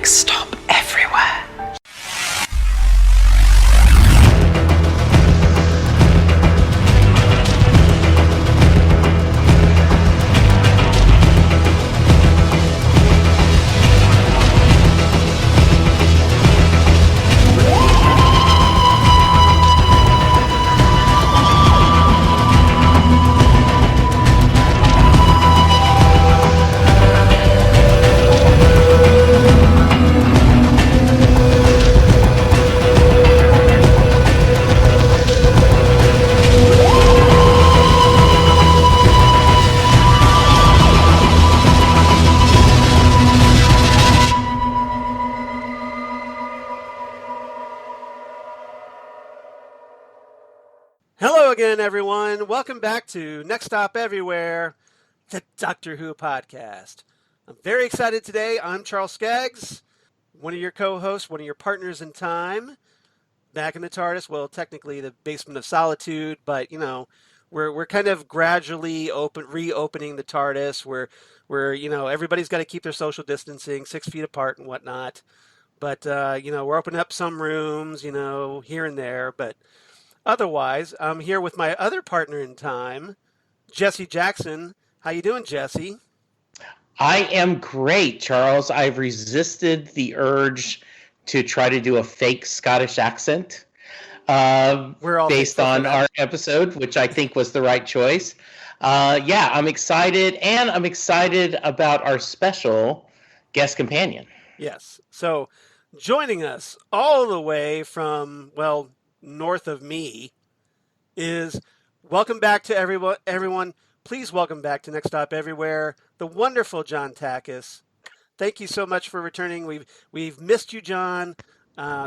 Next stop everywhere. Hello again, everyone. Welcome back to Next Stop Everywhere, the Doctor Who podcast. I'm very excited today. I'm Charles Skaggs, one of your co-hosts, one of your partners in time, back in the TARDIS. Well, technically the Basement of Solitude, but we're kind of gradually reopening the TARDIS. We're everybody's got to keep their social distancing, 6 feet apart and whatnot. But we're opening up some rooms, here and there, but. Otherwise, I'm here with my other partner in time, Jesse Jackson. How you doing, Jesse? I am great, Charles. I've resisted the urge to try to do a fake Scottish accent based on our episode, which I think was the right choice. I'm excited, and I'm excited about our special guest companion. Yes. So, joining us all the way from, north of me is welcome back to everyone. Please welcome back to Next Stop Everywhere, the wonderful John Takacs. Thank you so much for returning. We've missed you, John.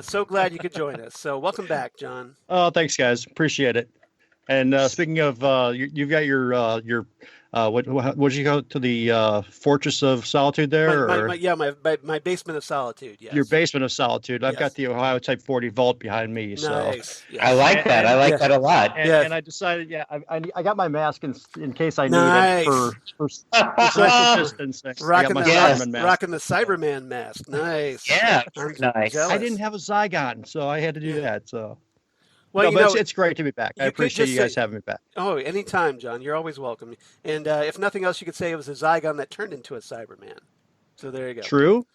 So glad you could join us. So welcome back, John. Oh, thanks, guys. Appreciate it. And speaking of, you've got your what did you go to the Fortress of Solitude there? My Basement of Solitude. Yes. Your Basement of Solitude. I've got the Ohio Type 40 vault behind me. Nice. So Yes. I like that. I like that a lot. And I decided, I got my mask in case I need it for social distancing. Rocking the Cyberman mask. Nice. Yeah. Nice. I didn't have a Zygon, so I had to do that. So. Well, it's great to be back. I appreciate you guys having me back. Oh, anytime, John. You're always welcome. And if nothing else, you could say it was a Zygon that turned into a Cyberman. So there you go. True.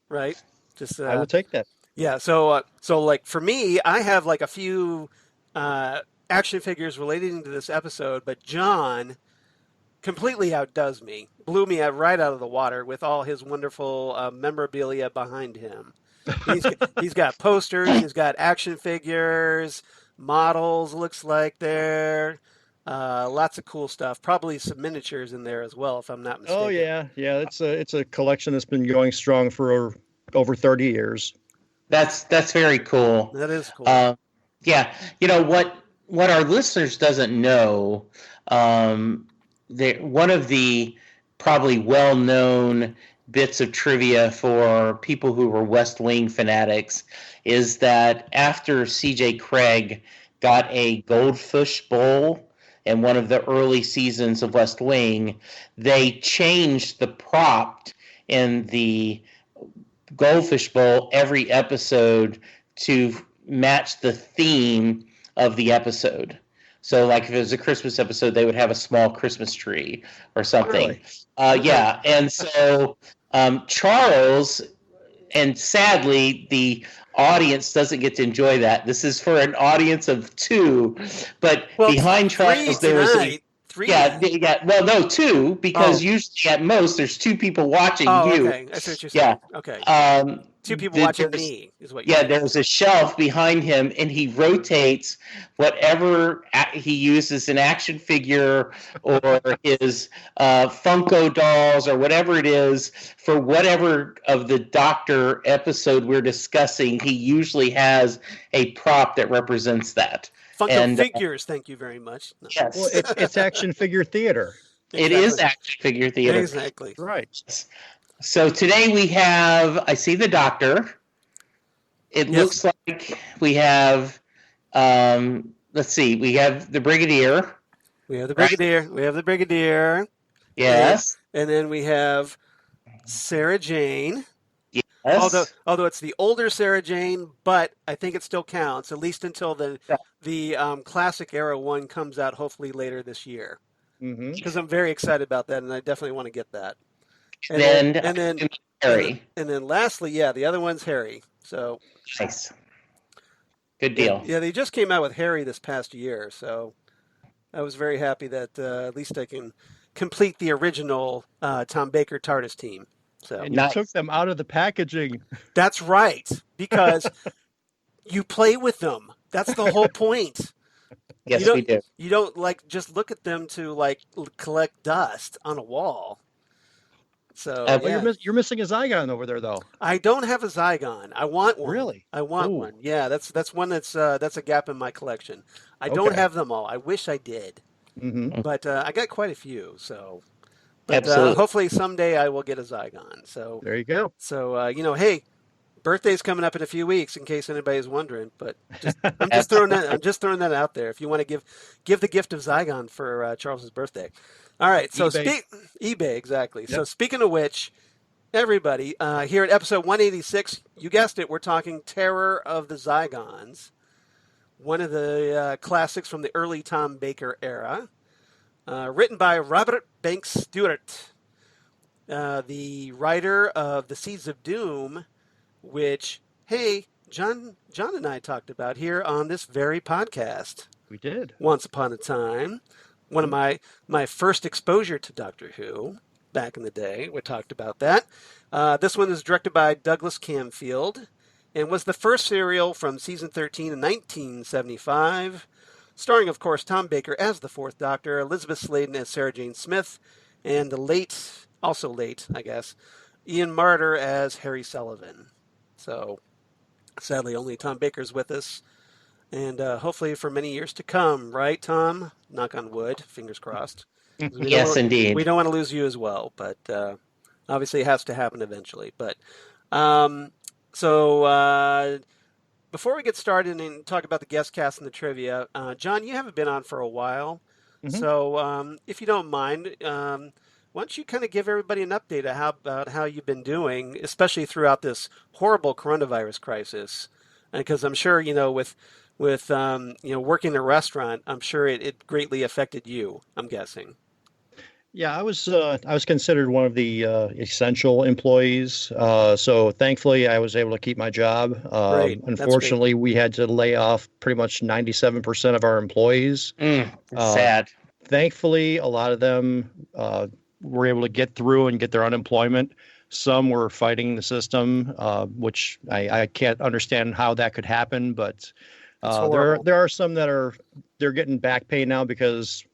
Right. Just I will take that. Yeah. So like for me, I have like a few action figures relating to this episode, but John completely outdoes me, blew me right out of the water with all his wonderful memorabilia behind him. He's got posters. He's got action figures. Models, looks like there. Lots of cool stuff. Probably some miniatures in there as well, if I'm not mistaken. Oh yeah. It's a collection that's been going strong for over 30 years. That's very cool. That is cool. What our listeners doesn't know, one of the probably well-known bits of trivia for people who were West Wing fanatics is that after C.J. Craig got a goldfish bowl in one of the early seasons of West Wing, they changed the prop in the goldfish bowl every episode to match the theme of the episode. So like if it was a Christmas episode, they would have a small Christmas tree or something. Really? And so Charles, and sadly, the audience doesn't get to enjoy that. This is for an audience of 2, but behind Charles there was three. Two, because usually at most there's 2 people watching you. Okay, I see what you're saying. Yeah. Okay. 2 people watching me is what you're saying. There's a shelf behind him, and he rotates whatever he uses, an action figure or his Funko dolls or whatever it is, for whatever of the Doctor episode we're discussing. He usually has a prop that represents that. Funko figures, thank you very much. No. Yes. Well, it's action figure theater. It is action figure theater. Exactly. Right. So today we have, I see the Doctor. It looks like we have, let's see, we have the Brigadier. We have the Brigadier. Right? We have the Brigadier. Yes. And then we have Sarah Jane. Yeah. Although it's the older Sarah Jane, but I think it still counts, at least until the classic era one comes out hopefully later this year. Because I'm very excited about that, and I definitely want to get that. Harry. And then lastly, yeah, the other one's Harry. So Nice. Good deal. Yeah, they just came out with Harry this past year, so I was very happy that at least I can complete the original Tom Baker TARDIS team. So And you took them out of the packaging. That's right, because you play with them. That's the whole point. Yes, we do. You don't just look at them to collect dust on a wall. So you're missing a Zygon over there, though. I don't have a Zygon. I want one. Really? I want one. Yeah, that's one that's a gap in my collection. I don't have them all. I wish I did, but I got quite a few. So, but hopefully someday I will get a Zygon. So there you go. So hey, birthday's coming up in a few weeks, in case anybody's wondering. But I'm just throwing that out there. If you want to give the gift of Zygon for Charles's birthday. All right, so eBay, exactly. Yep. So speaking of which, everybody, here at episode 186, you guessed it, we're talking Terror of the Zygons, one of the classics from the early Tom Baker era, written by Robert Banks Stewart, the writer of The Seeds of Doom, which, hey, John and I talked about here on this very podcast. We did. Once upon a time. One of my first exposure to Doctor Who back in the day. We talked about that. This one is directed by Douglas Camfield and was the first serial from season 13 in 1975, starring, of course, Tom Baker as the Fourth Doctor, Elisabeth Sladen as Sarah Jane Smith, and also late, I guess, Ian Marter as Harry Sullivan. So, sadly, only Tom Baker's with us. And hopefully for many years to come, right, Tom? Knock on wood, fingers crossed. Yes, indeed. We don't want to lose you as well, but obviously it has to happen eventually. But before we get started and talk about the guest cast and the trivia, John, you haven't been on for a while. So if you don't mind, why don't you kind of give everybody an update about how you've been doing, especially throughout this horrible coronavirus crisis? Because I'm sure, with working in a restaurant, I'm sure it greatly affected you, I'm guessing. Yeah, I was considered one of the essential employees. So thankfully, I was able to keep my job. Unfortunately, we had to lay off pretty much 97% of our employees. Sad. Thankfully, a lot of them were able to get through and get their unemployment. Some were fighting the system, which I can't understand how that could happen, but there are some that they're getting back pay now because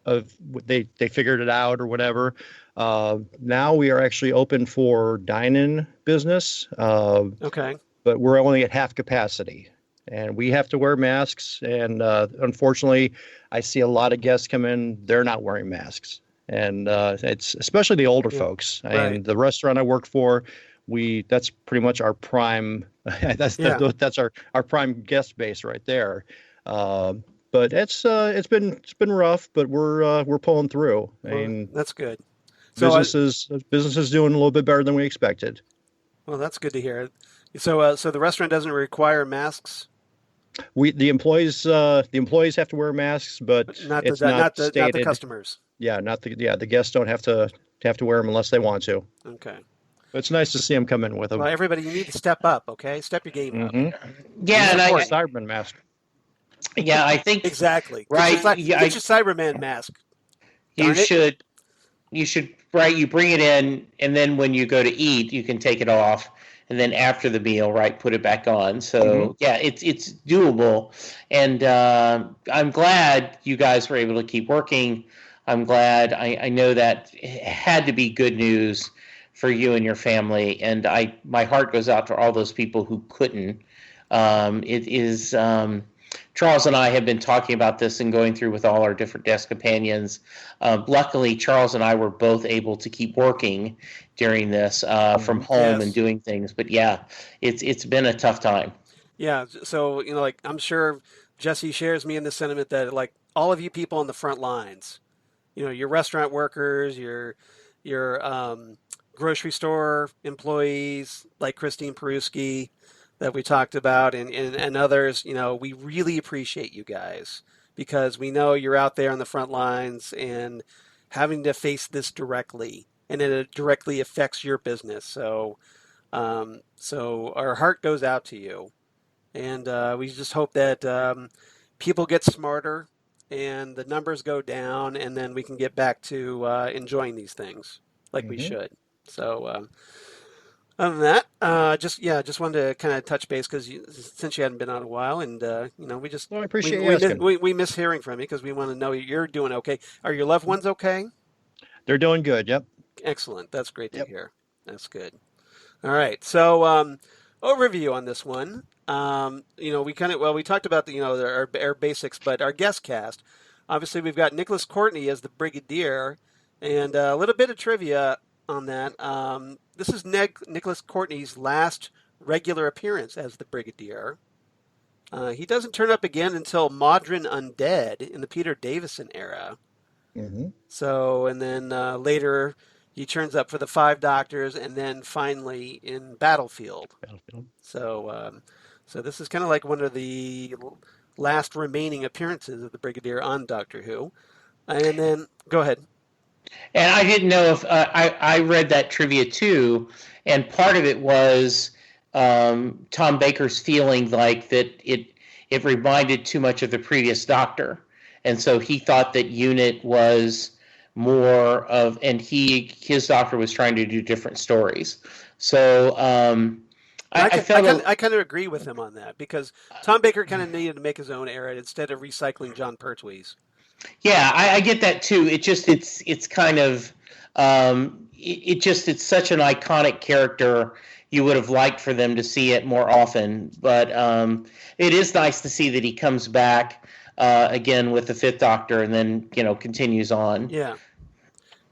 of they figured it out or whatever. Now we are actually open for dine-in business. Okay. But we're only at half capacity, and we have to wear masks. And unfortunately, I see a lot of guests come in; they're not wearing masks. And it's especially the older folks. Right. And the restaurant I work for, that's pretty much our prime. That's our prime guest base right there. But it's been rough, but we're pulling through. I mean, that's good. Business is doing a little bit better than we expected. Well, that's good to hear. So the restaurant doesn't require masks. The employees have to wear masks, but not it's not the customers. Yeah, the guests don't have to wear them unless they want to. Okay. But it's nice to see them come in with them. Well, everybody, you need to step up. Okay, step your game up. Yeah, and a Cyberman mask. Yeah, I think exactly. Right. Get your Cyberman mask. You should. Right. You bring it in, and then when you go to eat, you can take it off. And then after the meal, right, put it back on. So, yeah, it's doable. And I'm glad you guys were able to keep working. I'm glad. I know that it had to be good news for you and your family. And my heart goes out to all those people who couldn't. It is Charles and I have been talking about this and going through with all our different desk companions. Luckily, Charles and I were both able to keep working during this from home and doing things. But yeah, it's been a tough time. Yeah. So, I'm sure Jesse shares me in the sentiment that all of you people on the front lines, your restaurant workers, your grocery store employees like Christine Peruski that we talked about and others, we really appreciate you guys because we know you're out there on the front lines and having to face this directly, and it directly affects your business. So our heart goes out to you, and we just hope that people get smarter and the numbers go down, and then we can get back to enjoying these things like we should. So other than that, just wanted to kind of touch base because since you hadn't been on a while, and we just Well, I appreciate you asking. we miss hearing from you because we want to know you're doing okay. Are your loved ones okay? They're doing good. Yep. Excellent. That's great to hear. That's good. All right. So overview on this one. We talked about our basics, but our guest cast. Obviously, we've got Nicholas Courtney as the Brigadier, and a little bit of trivia on that. This is Nicholas Courtney's last regular appearance as the Brigadier. He doesn't turn up again until Modern Undead in the Peter Davison era. So, and then later he turns up for the Five Doctors, and then finally in Battlefield. So this is kind of like one of the last remaining appearances of the Brigadier on Doctor Who. And then, go ahead. And I didn't know if I read that trivia too, and part of it was Tom Baker's feeling like that it reminded too much of the previous Doctor, and so he thought that Unit was more of, and his Doctor was trying to do different stories. So I kind of agree with him on that because Tom Baker kind of needed to make his own era instead of recycling John Pertwee's. Yeah, I get that too. It's kind of it's such an iconic character. You would have liked for them to see it more often, but it is nice to see that he comes back again with the Fifth Doctor, and then continues on. Yeah.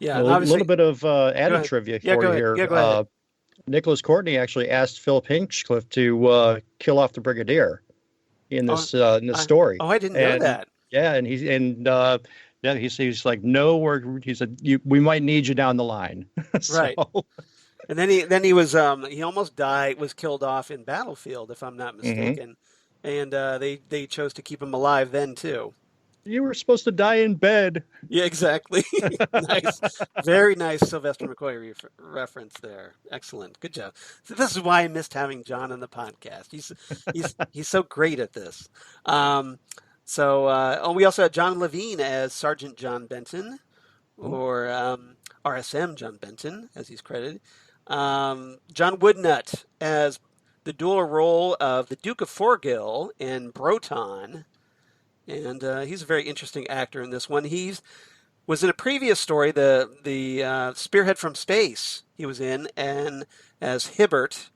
Well, a little bit of added trivia for you here. Yeah, go ahead. Nicholas Courtney actually asked Philip Hinchcliffe to kill off the Brigadier in this story. I didn't know that. Yeah, and he's like, no, he said we might need you down the line. Right. And then he was he almost was killed off in Battlefield, if I'm not mistaken, and they chose to keep him alive then too. You were supposed to die in bed. Yeah, exactly. Nice, very nice Sylvester McCoy reference there. Excellent, good job. So this is why I missed having John on the podcast. He's so great at this. We also had John Levine as Sergeant John Benton, or RSM John Benton, as he's credited. John Woodnutt as the dual role of the Duke of Forgill in Broton. And he's a very interesting actor in this one. He was in a previous story, the Spearhead from Space, he was in, and as Hibbert.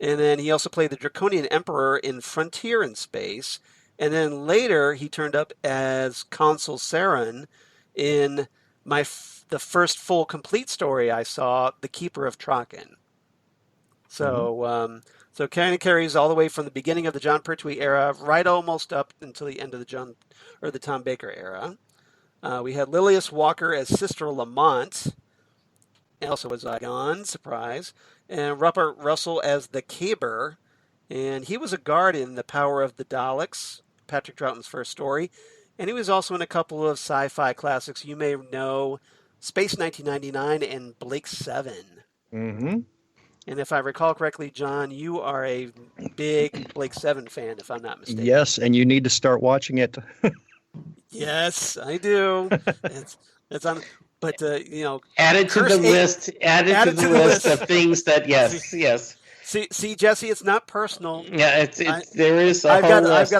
And then he also played the Draconian Emperor in Frontier in Space. And then later he turned up as Consul Saren in the first full complete story I saw, The Keeper of Traken. So so kind of carries all the way from the beginning of the John Pertwee era, right almost up until the end of the Tom Baker era. We had Lilias Walker as Sister Lamont, also as Zygons, surprise, and Rupert Russell as the Caber, and he was a guard in The Power of the Daleks, Patrick Troughton's first story, and he was also in a couple of sci-fi classics you may know, Space 1999 and Blake 7. And if I recall correctly, John, you are a big Blake 7 fan, if I'm not mistaken. Yes, and you need to start watching it. Yes, I do. It's on, but add it to the list. Add it to the list of things that yes. See, Jesse, it's not personal. Yeah, there is a whole list.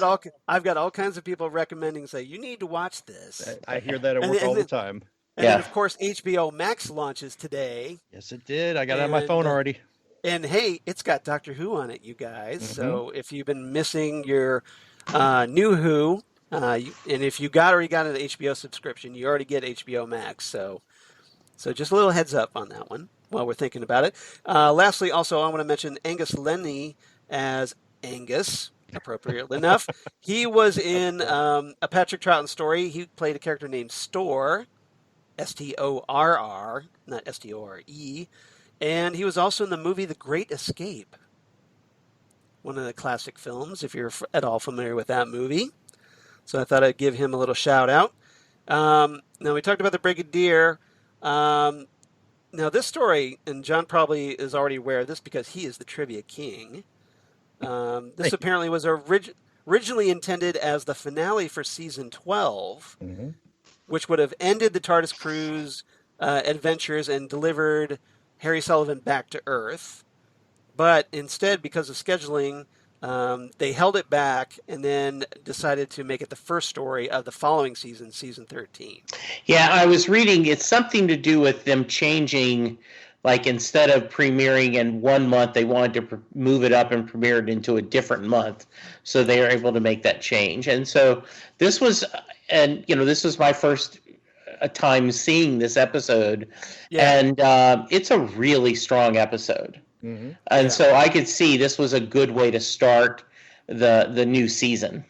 I've got all kinds of people recommending, say you need to watch this. I hear that at work all the time. And then, of course, HBO Max launches today. Yes, it did. I got it on my phone already. And hey, it's got Doctor Who on it, you guys. So if you've been missing your new Who, and if you already got an HBO subscription, you already get HBO Max. So just a little heads up on that one while we're thinking about it. Lastly, also, I want to mention Angus Lenny as Angus, appropriately enough. He was in a Patrick Troughton story. He played a character named Storr, Storr, not Store. And he was also in the movie The Great Escape, one of the classic films, if you're at all familiar with that movie. So I thought I'd give him a little shout out. Now, we talked about the Brigadier. Now, this story, and John probably is already aware of this because he is the trivia king. This apparently was originally intended as the finale for season 12, which would have ended the TARDIS crew's adventures and delivered Harry Sullivan back to Earth. But instead, because of scheduling, they held it back and then decided to make it the first story of the following season, season 13. Yeah, I was reading it's something to do with them changing, like instead of premiering in 1 month, they wanted to move it up and premiere it into a different month. So they were able to make that change. And so this was, this was my first time seeing this episode. Yeah. And it's a really strong episode. And so I could see this was a good way to start the new season.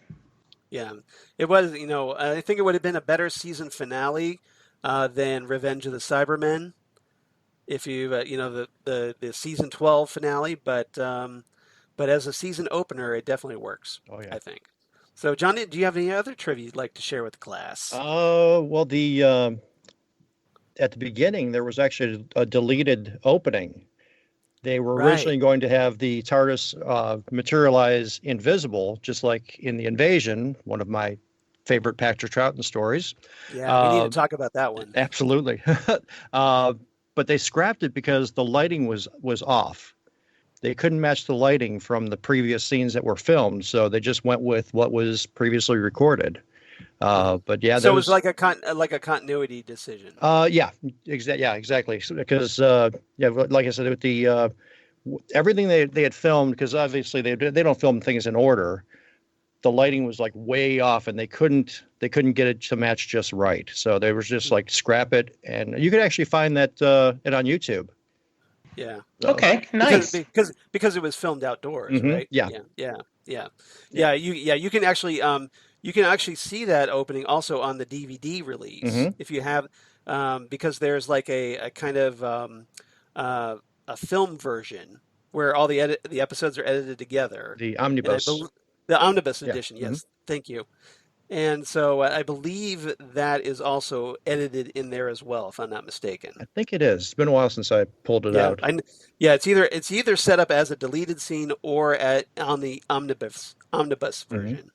Yeah, it was. I think it would have been a better season finale than Revenge of the Cybermen, if you the season 12 finale. But as a season opener, it definitely works. Oh yeah, I think. So, John, do you have any other trivia you'd like to share with the class? Well, at the beginning there was actually a deleted opening. They were originally going to have the TARDIS materialize invisible, just like in The Invasion, one of my favorite Patrick Troughton stories. Yeah, we need to talk about that one. Absolutely. But they scrapped it because the lighting was off. They couldn't match the lighting from the previous scenes that were filmed, so they just went with what was previously recorded. But yeah, so it was like a continuity decision. Yeah, exactly. Because like I said, with the everything they had filmed, because obviously they don't film things in order. The lighting was like way off, and they couldn't get it to match just right. So they was just like scrap it, and you could actually find that it on YouTube. Yeah. So, okay. Nice. Because it was filmed outdoors, right? Yeah. You can actually you can actually see that opening also on the DVD release if you have, because there's like a kind of a film version where all the episodes are edited together. The omnibus. The omnibus edition, yes. Thank you. And so I believe that is also edited in there as well, if I'm not mistaken. I think it is. It's been a while since I pulled it out. It's either set up as a deleted scene or on the omnibus version.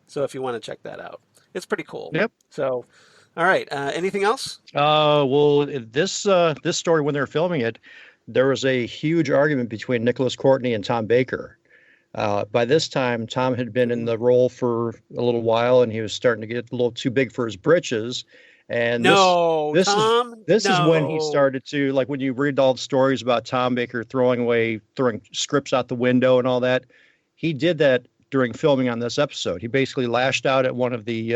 So if you want to check that out, it's pretty cool. Yep. So, all right. Anything else? Well, this story, when they were filming it, there was a huge argument between Nicholas Courtney and Tom Baker. By this time, Tom had been in the role for a little while, and he was starting to get a little too big for his britches. And this is when he started to, like, when you read all the stories about Tom Baker throwing scripts out the window and all that, he did that during filming on this episode. He basically lashed out at one of the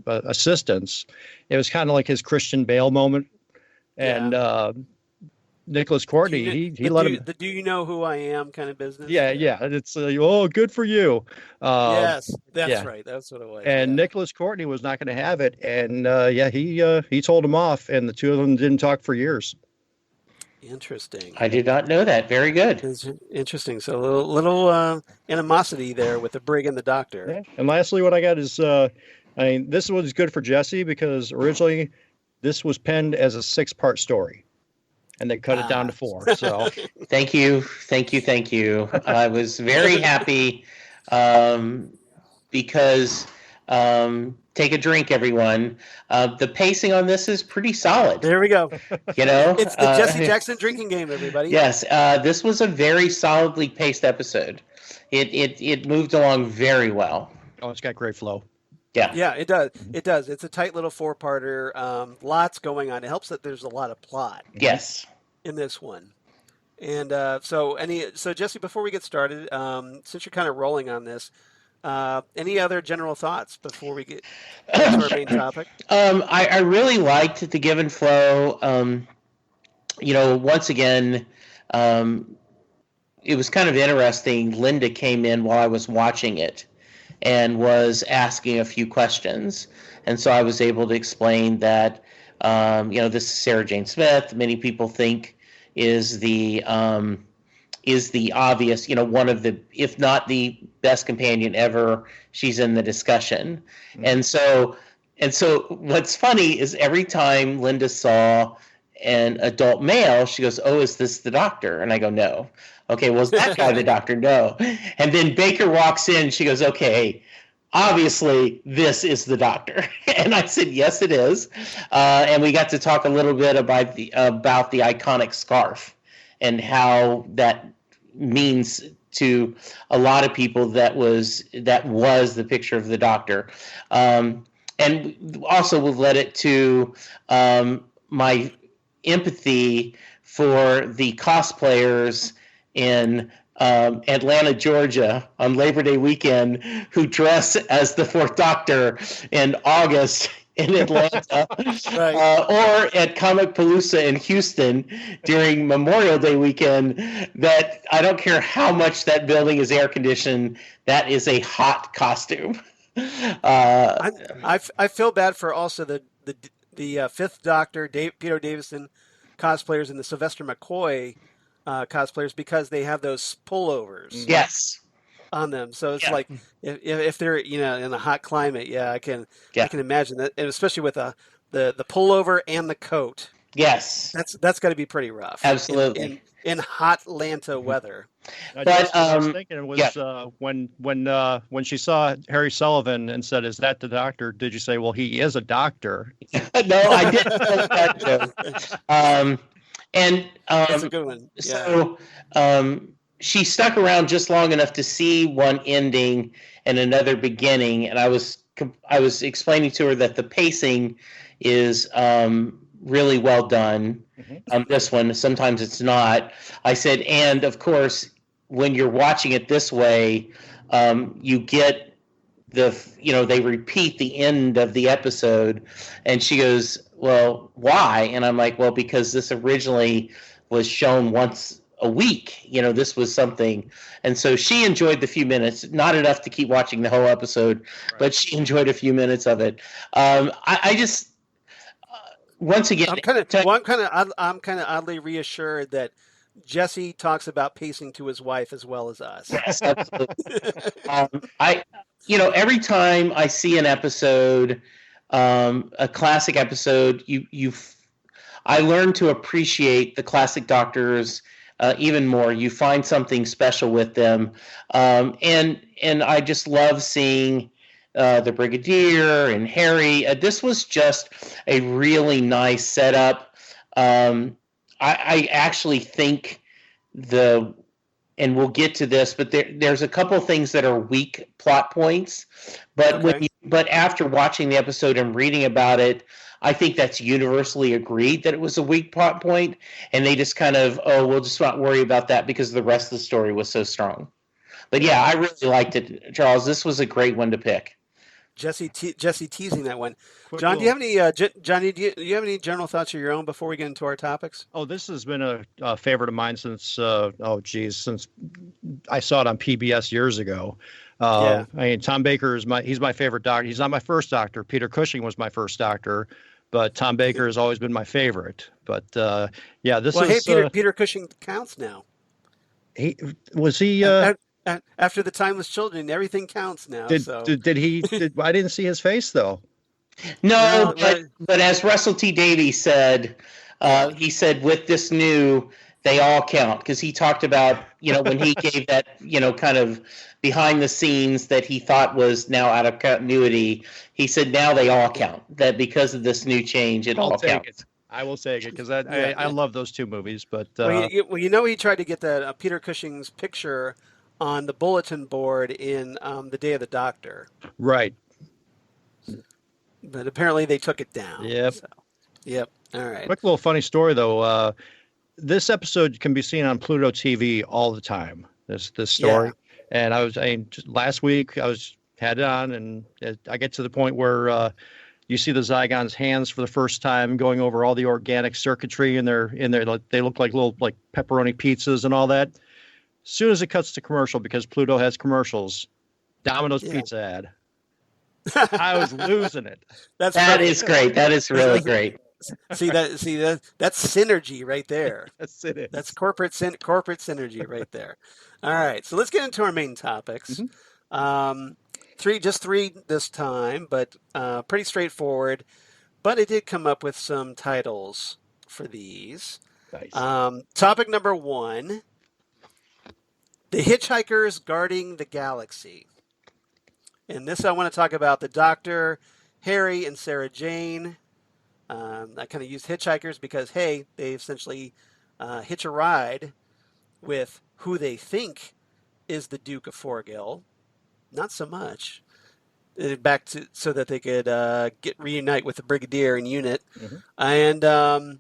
assistants. It was kind of like his Christian Bale moment, and Nicholas Courtney, he let him. Do you know who I am kind of business? Yeah. It's good for you. Yes, that's right. That's what it was. And Nicholas Courtney was not going to have it, and he told him off, and the two of them didn't talk for years. Interesting. I did not know that. Very good. It's interesting. So a little animosity there with the Brig and the Doctor. Yeah. And lastly, what I got is, this was good for Jesse because originally this was penned as a 6-part story, and they cut it down to 4. So Thank you. I was very happy because take a drink, everyone. The pacing on this is pretty solid. There we go. It's the Jesse Jackson drinking game, everybody. Yes, this was a very solidly paced episode. It moved along very well. Oh, it's got great flow. Yeah, it does. It does. It's a tight little 4-parter. Lots going on. It helps that there's a lot of plot. Yes. In this one. And so Jesse, before we get started, since you're kind of rolling on this, any other general thoughts before we get to our main topic? I really liked the give and flow. Once again, it was kind of interesting. Linda came in while I was watching it and was asking a few questions. And so I was able to explain that, this is Sarah Jane Smith. Many people think is the obvious, one of the, if not the best companion ever. She's in the discussion. Mm-hmm. And so what's funny is every time Linda saw an adult male, she goes, "Oh, is this the doctor?" And I go, "No." "Okay, well, is that guy the doctor?" "No." And then Baker walks in, she goes, "Okay, obviously this is the doctor." And I said, "Yes, it is." And we got to talk a little bit about the iconic scarf and how that means to a lot of people. That was the picture of the doctor. And also we've led it to my empathy for the cosplayers in Atlanta, Georgia on Labor Day weekend who dress as the Fourth Doctor in August in Atlanta, right. Or at Comic Palooza in Houston during Memorial Day weekend. That I don't care how much that building is air conditioned, that is a hot costume. I feel bad for also the Fifth Doctor, Peter Davison cosplayers and the Sylvester McCoy cosplayers, because they have those pullovers. Yes. On them, so it's like if they're in a hot climate, I can imagine that, and especially with the pullover and the coat. Yes, that's got to be pretty rough. Absolutely, in hot Atlanta weather. But I was thinking it was when she saw Harry Sullivan and said, "Is that the doctor?" Did you say, "Well, he is a doctor"? No, I didn't say that. That's a good one. So. She stuck around just long enough to see one ending and another beginning, and I was explaining to her that the pacing is really well done on this one. Sometimes it's not. I said, and of course, when you're watching it this way, you get they repeat the end of the episode, and she goes, "Well, why?" And I'm like, "Well, because this originally was shown once a week. This was something." And so she enjoyed the few minutes, not enough to keep watching the whole episode, right. But she enjoyed a few minutes of it. I just once again, I'm kind of oddly reassured that Jesse talks about pacing to his wife as well as us. Yes, absolutely. Every time I see an episode, a classic episode, I learn to appreciate the classic Doctors even more. You find something special with them, and I just love seeing the Brigadier and Harry. This was just a really nice setup. I actually think and we'll get to this, but there's a couple of things that are weak plot points. But but after watching the episode and reading about it, I think that's universally agreed that it was a weak plot point, and they just kind of, we'll just not worry about that because the rest of the story was so strong. But yeah, I really liked it, Charles. This was a great one to pick. Jesse teasing that one. John, do you have any do you have any general thoughts of your own before we get into our topics? Oh, this has been a favorite of mine since since I saw it on PBS years ago. I mean, Tom Baker he's my favorite doctor. He's not my first doctor. Peter Cushing was my first doctor, but Tom Baker has always been my favorite. But Peter Cushing counts now. After the Timeless Children, everything counts now. Did he? I didn't see his face though. No, but as Russell T. Davies said, he said with this new, they all count, because he talked about when he gave that kind of behind the scenes that he thought was now out of continuity. He said now they all count, that because of this new change it all counts. I will take it because I love those two movies. But he tried to get that Peter Cushing's picture on the bulletin board in the Day of the Doctor. Right. But apparently they took it down. Yep. So, yep. All right. Quick little funny story though. This episode can be seen on Pluto TV all the time. This story, and last week I had it on, and I get to the point where you see the Zygons' hands for the first time going over all the organic circuitry in there. They look like little pepperoni pizzas and all that. As soon as it cuts to commercial, because Pluto has commercials, Domino's pizza ad. I was losing it. That is great. That is really great. That's synergy right there. Yes, it is. That's corporate synergy right there. All right, so let's get into our main topics. Just three this time, but pretty straightforward. But I did come up with some titles for these. Nice. Topic number 1: The Hitchhikers Guarding the Galaxy. And this I want to talk about the Doctor, Harry, and Sarah Jane. I kind of used hitchhikers because, hey, they essentially hitch a ride with who they think is the Duke of Forgill. Not so much. Back to so that they could reunite with the Brigadier and unit. So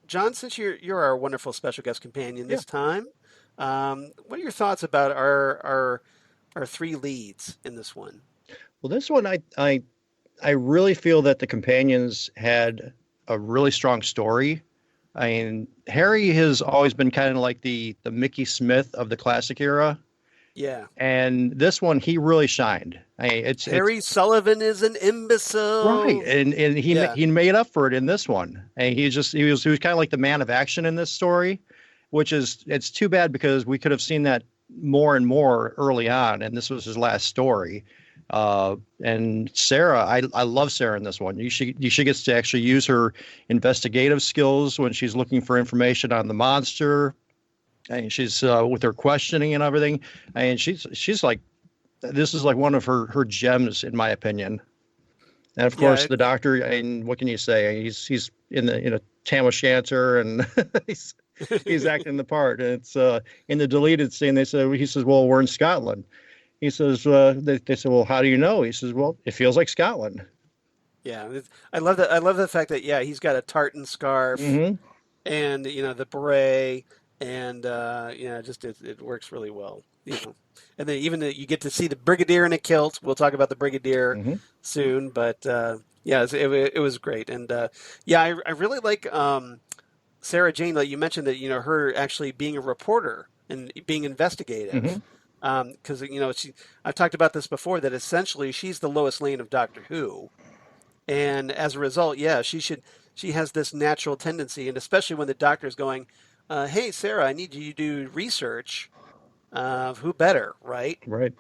John, since you're our wonderful special guest companion this time, what are your thoughts about our three leads in this one? Well, this one I really feel that the companions had a really strong story. I mean, Harry has always been kind of like the Mickey Smith of the classic era. Yeah. And this one, he really shined. Harry Sullivan is an imbecile. Right. And he made up for it in this one. And he was kind of like the man of action in this story, it's too bad because we could have seen that more and more early on. And this was his last story. And Sarah, I love Sarah in this one. She gets to actually use her investigative skills when she's looking for information on the monster. And she's with her questioning and everything. And she's like, this is like one of her gems in my opinion. And of course, the Doctor. And what can you say? He's in a tam o' shanter and he's acting the part. And it's in the deleted scene. He says, "Well, we're in Scotland." He says, they say, "Well, how do you know?" He says, "Well, it feels like Scotland." Yeah, I love that. I love the fact that he's got a tartan scarf and the beret. And it works really well, And then even you get to see the Brigadier in a kilt. We'll talk about the Brigadier soon, but it was great. And I really like Sarah Jane. Like you mentioned that her actually being a reporter and being investigative, because I've talked about this before that essentially she's the Lois Lane of Doctor Who, and as a result, she has this natural tendency, and especially when the Doctor is going. Hey, Sarah, I need you to do research. Who better, right? Right.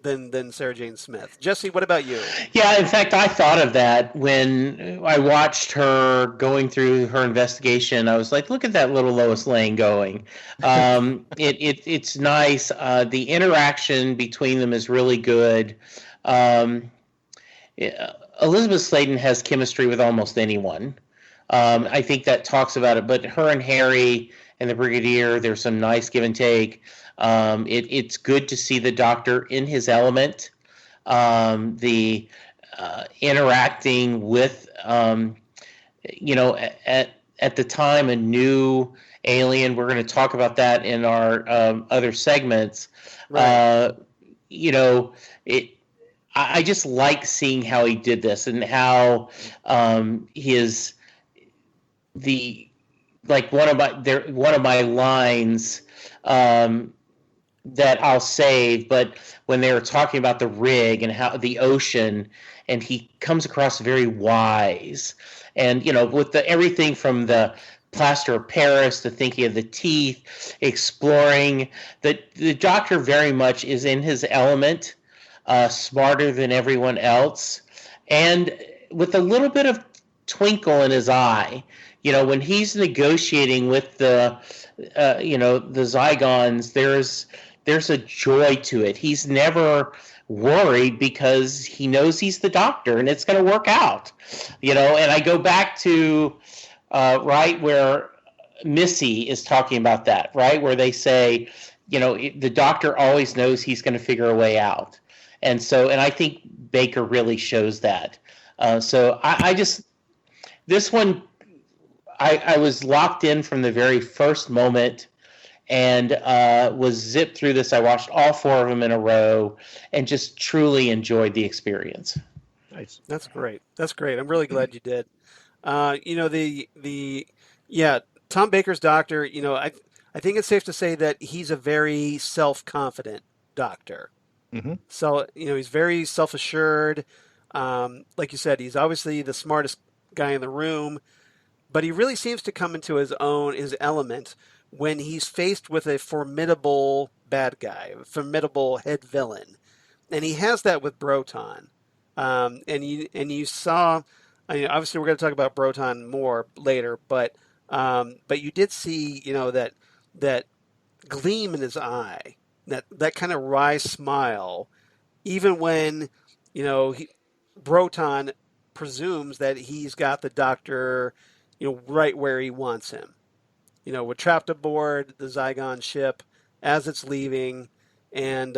Than Sarah Jane Smith. Jesse, what about you? Yeah, in fact, I thought of that when I watched her going through her investigation. I was like, look at that little Lois Lane going. It's nice. The interaction between them is really good. Elisabeth Sladen has chemistry with almost anyone. I think that talks about it, but her and Harry and the Brigadier, there's some nice give and take. It's good to see the Doctor in his element. The interacting with, at the time, a new alien. We're going to talk about that in our other segments. Right. I just like seeing how he did this and how one of my lines that I'll save, but when they were talking about the rig and how the ocean, and he comes across very wise, and with everything from the plaster of Paris to thinking of the teeth, exploring the Doctor very much is in his element, smarter than everyone else, and with a little bit of twinkle in his eye. When he's negotiating with the Zygons, there's a joy to it. He's never worried because he knows he's the Doctor and it's going to work out. And I go back to right where Missy is talking about that, right, where they say, the Doctor always knows he's going to figure a way out, and I think Baker really shows that. This one. I was locked in from the very first moment and was zipped through this. I watched all 4 of them in a row and just truly enjoyed the experience. Nice. That's great. I'm really glad you did. Tom Baker's Doctor, I think it's safe to say that he's a very self-confident Doctor. So, he's very self-assured. Like you said, he's obviously the smartest guy in the room, but he really seems to come into his element when he's faced with a formidable bad guy, a formidable head villain. And he has that with Broton. And you saw, I mean, obviously we're going to talk about Broton more later, but you did see, that gleam in his eye, that kind of wry smile, even when, Broton presumes that he's got the doctor, right where he wants him. We're trapped aboard the Zygon ship as it's leaving, and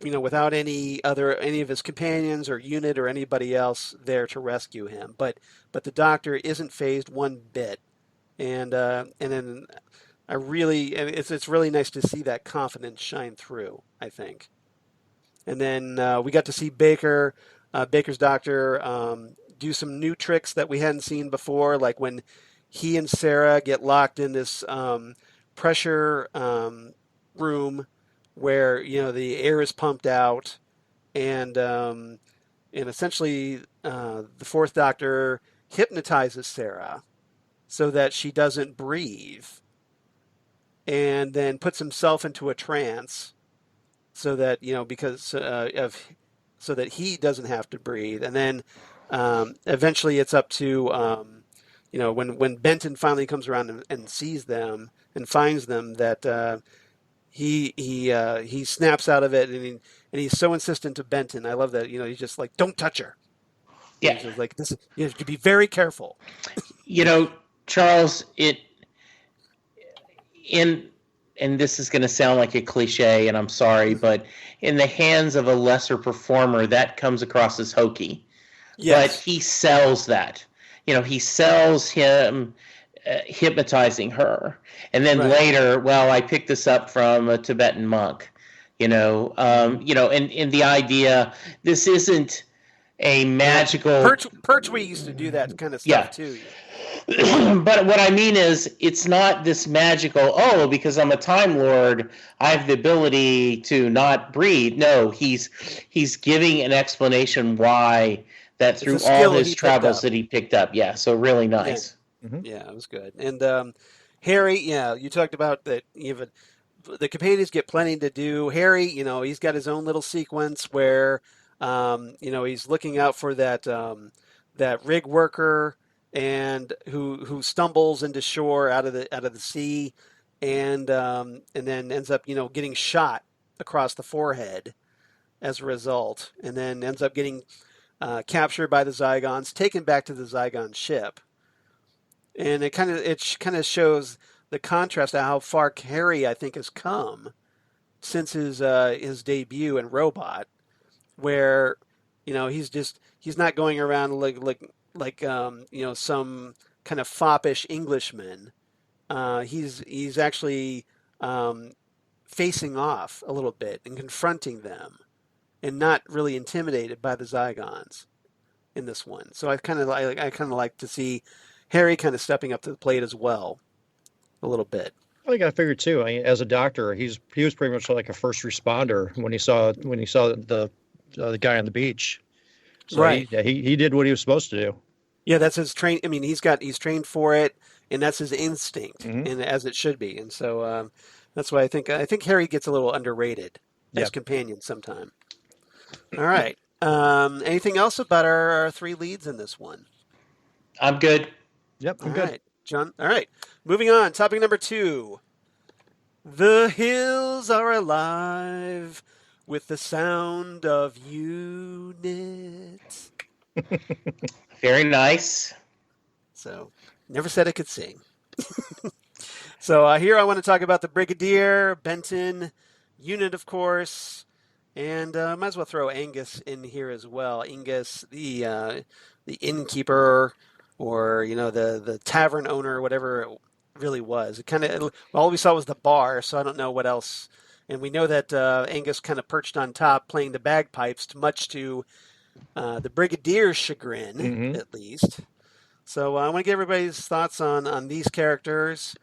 without any of his companions or unit or anybody else there to rescue him. But the doctor isn't phased one bit, and then it's really nice to see that confidence shine through, I think. And then we got to see Baker's doctor, do some new tricks that we hadn't seen before, like when he and Sarah get locked in this pressure room where the air is pumped out, and essentially the fourth doctor hypnotizes Sarah so that she doesn't breathe, and then puts himself into a trance so that so that he doesn't have to breathe, and then eventually it's up to when Benton finally comes around and sees them and finds them, that he snaps out of it, and he's so insistent to Benton. I love that. He's just like, don't touch her. Yeah. He's just like, this. You have to be very careful. Charles, and this is going to sound like a cliche, and I'm sorry, but in the hands of a lesser performer, that comes across as hokey. Yes. But he sells that. He sells him hypnotizing her. And then later, I picked this up from a Tibetan monk, and the idea, this isn't a magical... Pertwee used to do that kind of stuff too. But what I mean is, it's not this magical, because I'm a Time Lord, I have the ability to not breathe. No, he's giving an explanation why, that through all his travels that he picked up. Yeah, so really nice. Yeah, it was good. And Harry, you talked about that even the companions get plenty to do. Harry, he's got his own little sequence where, he's looking out for that rig worker, and who stumbles into shore out of the sea, and then ends up getting shot across the forehead as a result, and then ends up getting captured by the Zygons, taken back to the Zygon ship, and it kind of shows the contrast of how far Harry, I think, has come since his debut in Robot, where he's not going around like some kind of foppish Englishman. He's actually facing off a little bit and confronting them, and not really intimidated by the Zygons in this one. So I kind of like to see Harry kind of stepping up to the plate as well, a little bit. Well, you got to figure too. As a doctor, he was pretty much like a first responder when he saw the guy on the beach. So right. He did what he was supposed to do. Yeah, that's his train. I mean, he's trained for it, and that's his instinct, and as it should be. And so that's why I think Harry gets a little underrated as companion sometime. All right. Anything else about our three leads in this one? I'm good. Yep, I'm All good. Right, John. All right. Moving on. Topic number 2. The hills are alive with the sound of units. Very nice. So, never said I could sing. So here I want to talk about the Brigadier, Benton, unit, of course, and might as well throw Angus in here as well. Angus, the innkeeper, or the tavern owner, whatever it really was. All we saw was the bar, so I don't know what else. And we know that Angus kind of perched on top playing the bagpipes, much to the Brigadier's chagrin, at least. So I want to get everybody's thoughts on these characters.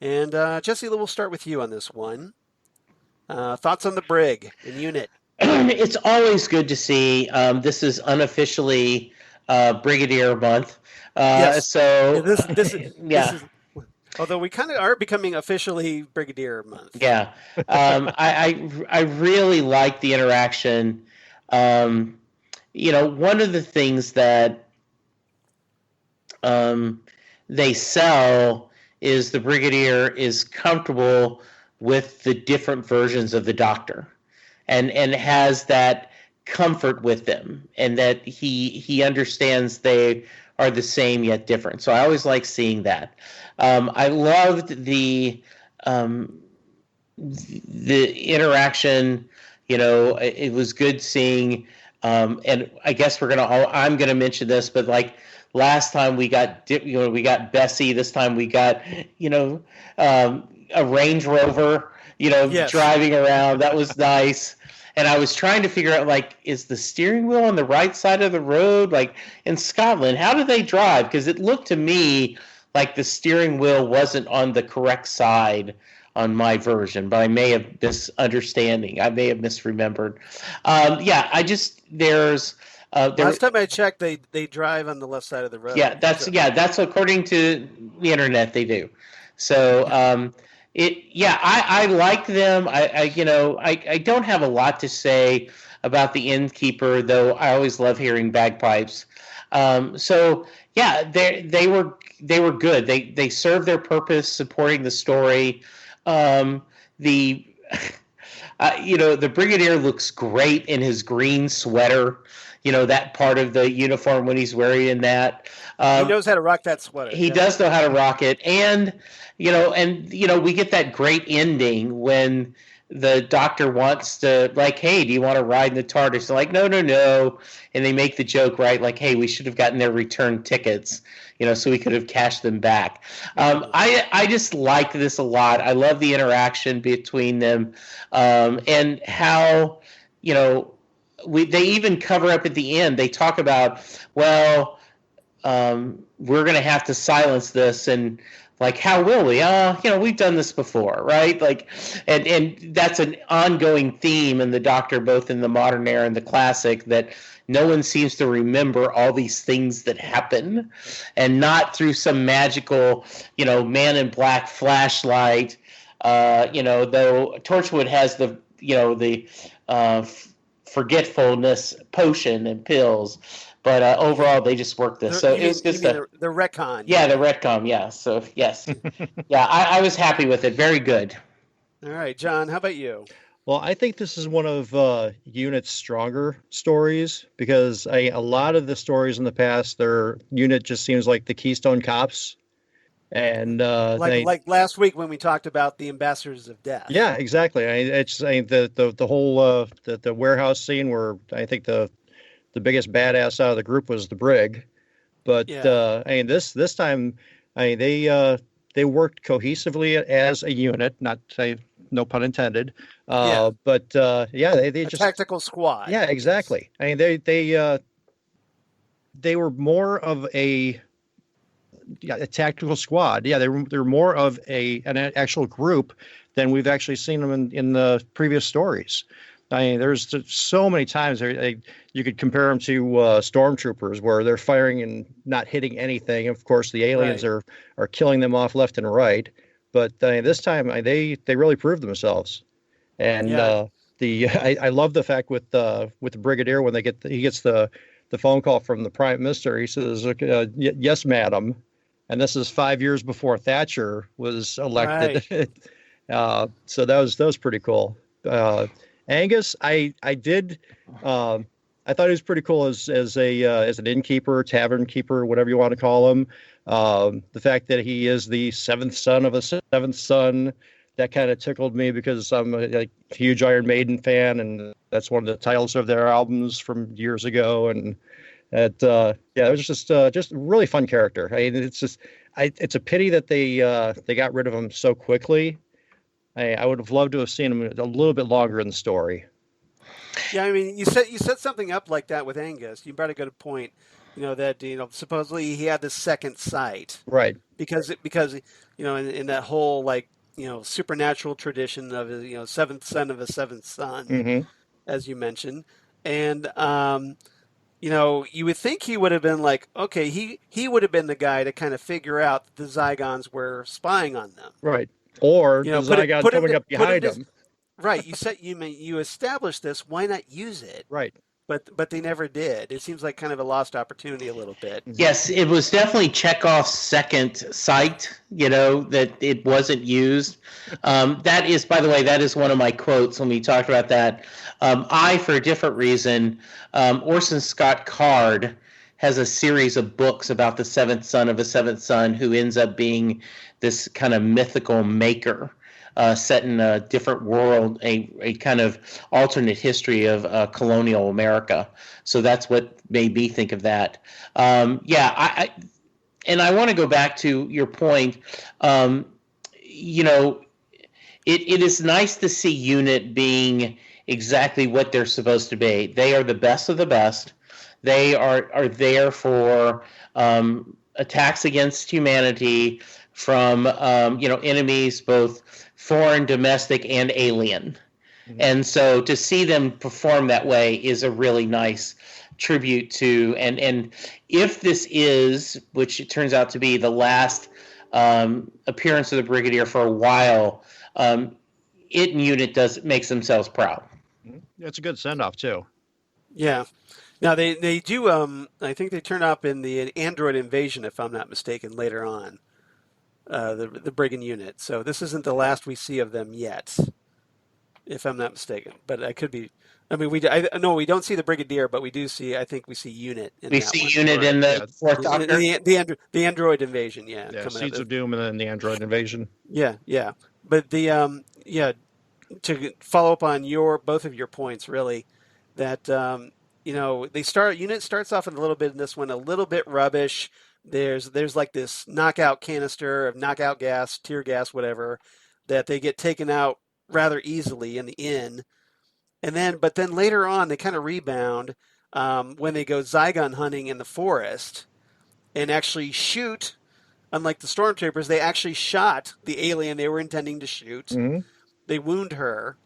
And Jesse, we'll start with you on this one. Thoughts on the Brig and unit? It's always good to see. This is unofficially Brigadier Month. Yes. So, Yeah, this yeah. is. Although we kind of are becoming officially Brigadier Month. Yeah, I really like the interaction. Um, one of the things that they sell is the Brigadier is comfortable with the different versions of the Doctor, and has that comfort with them, and that he understands they are the same yet different. So I always like seeing that. I loved the interaction. It was good seeing, and I guess I'm gonna mention this, but like last time we got Bessie. This time we got a Range Rover, Yes. driving around. That was nice. And I was trying to figure out, like, is the steering wheel on the right side of the road? Like in Scotland, how do they drive? Because it looked to me like the steering wheel wasn't on the correct side on my version, but I may have misunderstanding. I may have misremembered. Last time I checked, they drive on the left side of the road. That's according to the internet they do. So I like them. I don't have a lot to say about the innkeeper, though I always love hearing bagpipes. They were good. They served their purpose, supporting the story. The Brigadier looks great in his green sweater. That part of the uniform when he's wearing that. He knows how to rock that sweater. He does know how to rock it, and we get that great ending when the Doctor wants to, like, hey, do you want to ride in the TARDIS? They're like, no, and they make the joke, right? Like, hey, we should have gotten their return tickets, so we could have cashed them back. I just like this a lot. I love the interaction between them, and how they even cover up at the end. They talk about, well, we're going to have to silence this, and like, how will we? We've done this before, right? Like, and that's an ongoing theme in the Doctor, both in the modern era and the classic, that no one seems to remember all these things that happen, and not through some magical, man in black flashlight. Though Torchwood has the forgetfulness potion and pills, but overall they just work this. So it was just the retcon. Yeah, the retcon. Yeah. So yes, yeah, I was happy with it. Very good. All right, John, how about you? Well, I think this is one of Unit's stronger stories, because a lot of the stories in the past, their Unit just seems like the Keystone Cops. And like last week when we talked about the Ambassadors of Death. Yeah, exactly. The whole the warehouse scene where I think the biggest badass out of the group was the Brig, but this time they worked cohesively as a unit. Not say no pun intended. But they just tactical squad. Yeah, exactly. They were more of a tactical squad. Yeah, they're more of an actual group than we've actually seen them in the previous stories. There's so many times you could compare them to stormtroopers, where they're firing and not hitting anything. Of course, the aliens are killing them off left and right. But this time they really proved themselves. And I love the fact with the Brigadier, when he gets the phone call from the Prime Minister. He says, "Yes, madam." And this is 5 years before Thatcher was elected. Right. So that was pretty cool. Angus, I thought he was pretty cool as an innkeeper, tavern keeper, whatever you want to call him. The fact that he is the seventh son of a seventh son, that kind of tickled me, because I'm a huge Iron Maiden fan, and that's one of the titles of their albums from years ago. And it was just a really fun character. It's a pity that they got rid of him so quickly. I would have loved to have seen him a little bit longer in the story. Yeah, I mean, you set something up like that with Angus. You brought a good point. That supposedly he had this second sight, right? Because in that whole supernatural tradition of seventh son of a seventh son. Mm-hmm. as you mentioned, and you would think he would have been like, okay, he would have been the guy to kind of figure out that the Zygons were spying on them. Right. Or You the know, Zygon coming up put him behind to him. right. You established this. Why not use it? Right. But they never did. It seems like kind of a lost opportunity a little bit. Yes, it was definitely Chekhov's second sight, that it wasn't used. That is, by the way, that is one of my quotes when we talked about that. For a different reason, Orson Scott Card has a series of books about the seventh son of a seventh son who ends up being this kind of mythical maker. Set in a different world, a kind of alternate history of colonial America. So that's what made me think of that. And I want to go back to your point. It is nice to see UNIT being exactly what they're supposed to be. They are the best of the best. They are there for attacks against humanity from enemies, both foreign, domestic, and alien. Mm-hmm. And so to see them perform that way is a really nice tribute to, and if this is, which it turns out to be, the last appearance of the Brigadier for a while, it and UNIT makes themselves proud. It's a good send-off too. Yeah. Now they do. I think they turn up in the Android Invasion, if I'm not mistaken, later on. The Brigand unit. So this isn't the last we see of them yet, if I'm not mistaken. But I could be. I mean, we don't see the Brigadier, but we do see. I think we see UNIT. We see UNIT in the fourth Doctor. The Android Invasion. Yeah. Seeds of Doom and then the Android Invasion. Yeah. But to follow up on both of your points, really, that UNIT starts off in a little bit in this one, a little bit rubbish. There's like this knockout canister of knockout gas, tear gas, whatever, that they get taken out rather easily in the inn. But then later on they kind of rebound when they go Zygon hunting in the forest and actually shoot. Unlike the stormtroopers, they actually shot the alien they were intending to shoot. Mm-hmm. They wound her.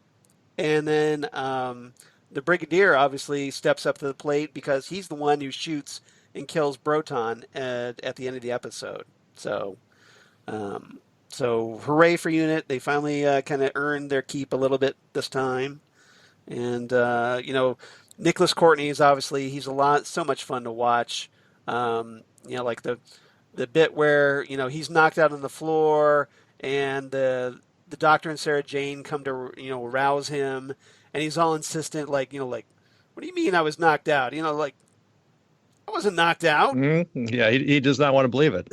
And then the Brigadier obviously steps up to the plate because he's the one who shoots and kills Broton at the end of the episode. So hooray for UNIT. They finally kind of earned their keep a little bit this time. And, Nicholas Courtney is obviously, he's so much fun to watch. Like the bit where, he's knocked out on the floor and the Doctor and Sarah Jane come to, rouse him. And he's all insistent, what do you mean I was knocked out? I wasn't knocked out. Mm-hmm. Yeah, he does not want to believe it.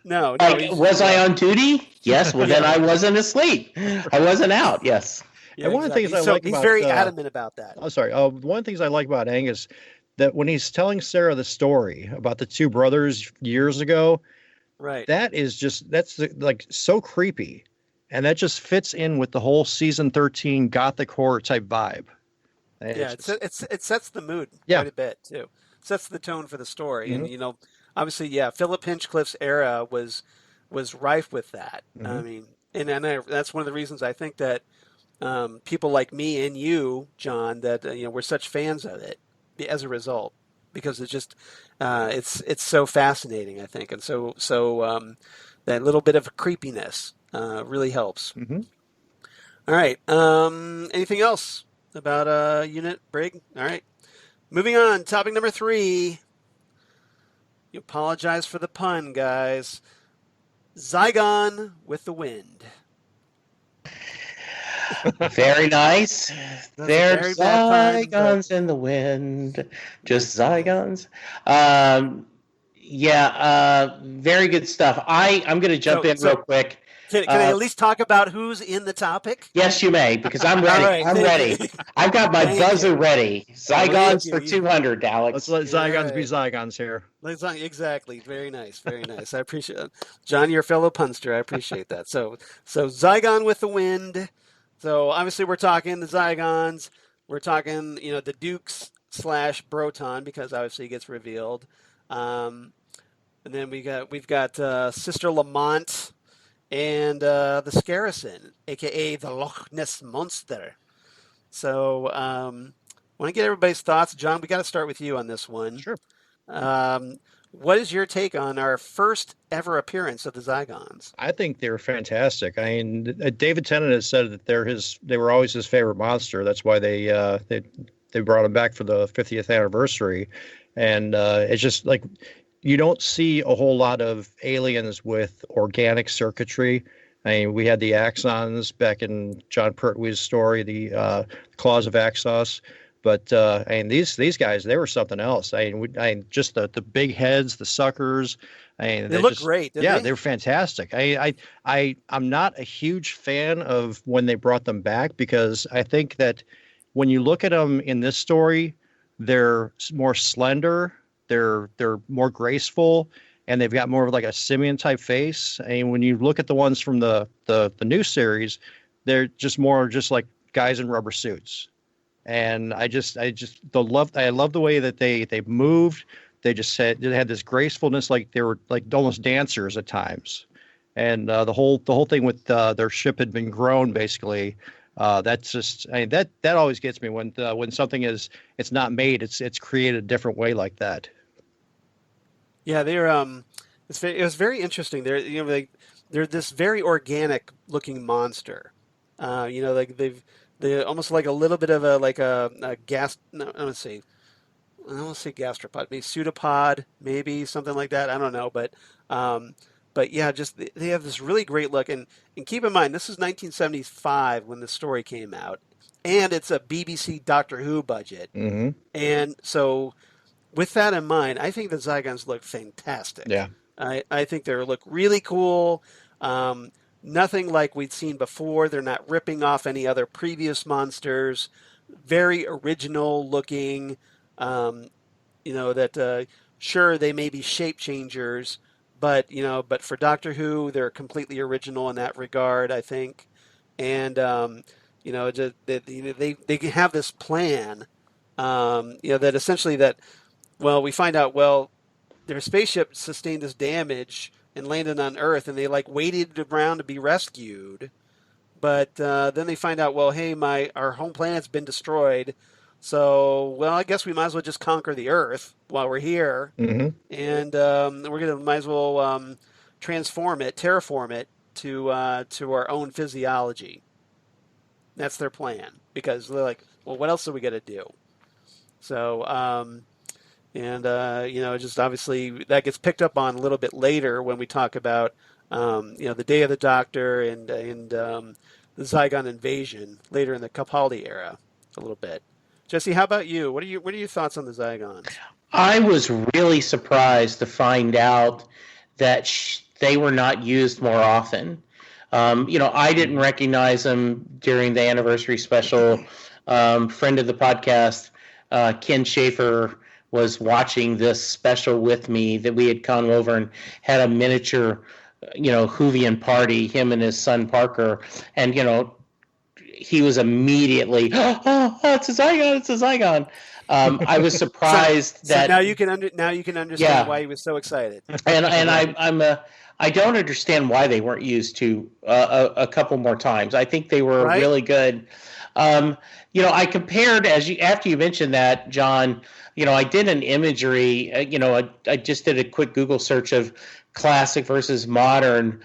No. Was I on duty? Yes. Well, then I wasn't asleep. I wasn't out. Yes. Yeah, and one of the things he's very adamant about that. Oh, sorry. One of the things I like about Angus, that when he's telling Sarah the story about the two brothers years ago, right? That's so creepy, and that just fits in with the whole season 13 gothic horror type vibe. It sets the mood quite a bit too. Sets the tone for the story, mm-hmm. And obviously, Philip Hinchcliffe's era was rife with that. Mm-hmm. I mean, and that's one of the reasons I think that people like me and you, John, that we're such fans of it as a result, because it's just it's so fascinating, I think, and so that little bit of creepiness really helps. Mm-hmm. All right, anything else about UNIT Brig? All right. Moving on, topic number 3. You apologize for the pun, guys. Zygon with the wind. Very nice. There's Zygons in the wind. Just Zygons. Very good stuff. I'm going to jump in real quick. Can I at least talk about who's in the topic? Yes, you may, because I'm ready. Right, I'm ready. I've got my buzzer ready. Zygons for 200, Alex. Let's let Zygons be Zygons here. Exactly. Very nice. Very nice. I appreciate it. John, you're a fellow punster. I appreciate that. So Zygon with the wind. So obviously we're talking the Zygons. We're talking, the Dukes / Broton, because obviously it gets revealed. And then we've got Sister Lamont. And the Scarrison, a.k.a. the Loch Ness Monster. So, want to get everybody's thoughts. John, we got to start with you on this one. Sure. What is your take on our first ever appearance of the Zygons? I think they're fantastic. I mean, David Tennant has said that they were always his favorite monster. That's why they brought him back for the 50th anniversary, and it's just like you don't see a whole lot of aliens with organic circuitry. I mean, we had the Axons back in John Pertwee's story, the Claws of Axos. But these guys, they were something else. Just the big heads, the suckers. They look great. Yeah, they're fantastic. I'm not a huge fan of when they brought them back, because I think that when you look at them in this story, they're more slender, they're more graceful, and they've got more of like a simian type face. And when you look at the ones from the new series, they're just more just like guys in rubber suits. And I love the way that they moved. They had this gracefulness, like they were like almost dancers at times. And the whole thing with their ship had been grown basically. That's just that always gets me when something it's not made, it's created a different way like that. Yeah, they're it was very interesting. They're this very organic looking monster. Like they're almost like a little bit of a gas. No, I don't say gastropod, maybe pseudopod, maybe something like that. I don't know, but yeah, just they have this really great look. And keep in mind, this is 1975 when the story came out, and it's a BBC Doctor Who budget. Mm-hmm. And so, with that in mind, I think the Zygons look fantastic. Yeah, I think they look really cool. Nothing like we'd seen before. They're not ripping off any other previous monsters. Very original looking. Sure, they may be shape changers, but for Doctor Who, they're completely original in that regard, I think. And they have this plan. That essentially we find out their spaceship sustained this damage and landed on Earth, and they waited around to be rescued, but then they find out, our home planet's been destroyed, so I guess we might as well just conquer the Earth while we're here, mm-hmm. and might as well terraform it to our own physiology. That's their plan, because they're like, well, what else are we gonna do? So. Just obviously that gets picked up on a little bit later when we talk about, the Day of the Doctor and the Zygon invasion later in the Capaldi era a little bit. Jesse, how about you? What are your thoughts on the Zygons? I was really surprised to find out that they were not used more often. I didn't recognize them during the anniversary special. Friend of the podcast, Ken Schaefer, was watching this special with me that we had come over and had a miniature, Whovian party, him and his son Parker. And, he was immediately, oh, it's a Zygon, it's a Zygon. I was surprised that. So now you can understand why he was so excited. And I don't understand why they weren't used a couple more times. I think they were really good. I compared after you mentioned that, John. I did an imagery. I just did a quick Google search of classic versus modern.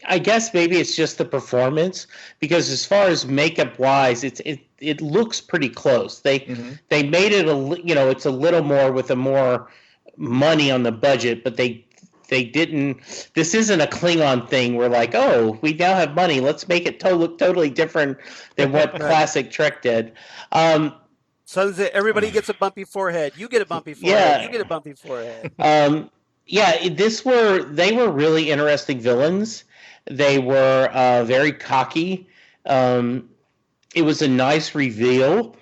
I guess maybe it's just the performance, because as far as makeup wise, it looks pretty close. They made it it's a little more with a more money on the budget, but they didn't. This isn't a Klingon thing where we now have money, let's make it look totally different than what classic Trek did. So everybody gets a bumpy forehead. You get a bumpy forehead. Yeah. You get a bumpy forehead. They were really interesting villains. They were very cocky. It was a nice reveal.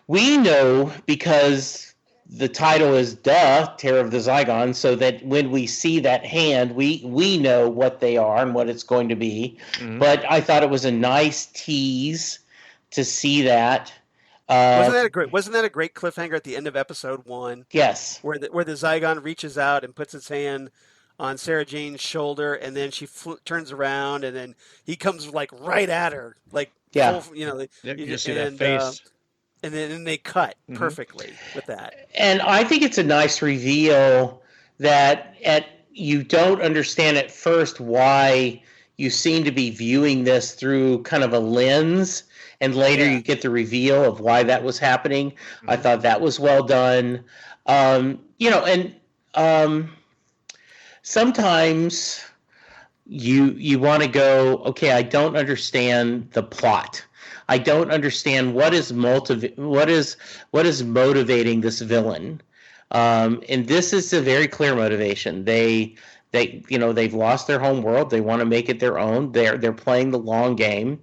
We know, because the title is Terror of the Zygons, so that when we see that hand, we know what they are and what it's going to be. Mm-hmm. But I thought it was a nice tease to see that. Wasn't that a great cliffhanger at the end of episode 1? Yes. Where the Zygon reaches out and puts its hand on Sarah Jane's shoulder, and then she turns around, and then he comes right at her, you just see that face. and then they cut Mhm. perfectly with that. And I think it's a nice reveal that you don't understand at first why you seem to be viewing this through kind of a lens, and later you get the reveal of why that was happening. I thought that was well done. Sometimes you want to go, okay, I don't understand the plot. I don't understand what is motivating this villain. And this is a very clear motivation. They've lost their home world. They want to make it their own. They're playing the long game.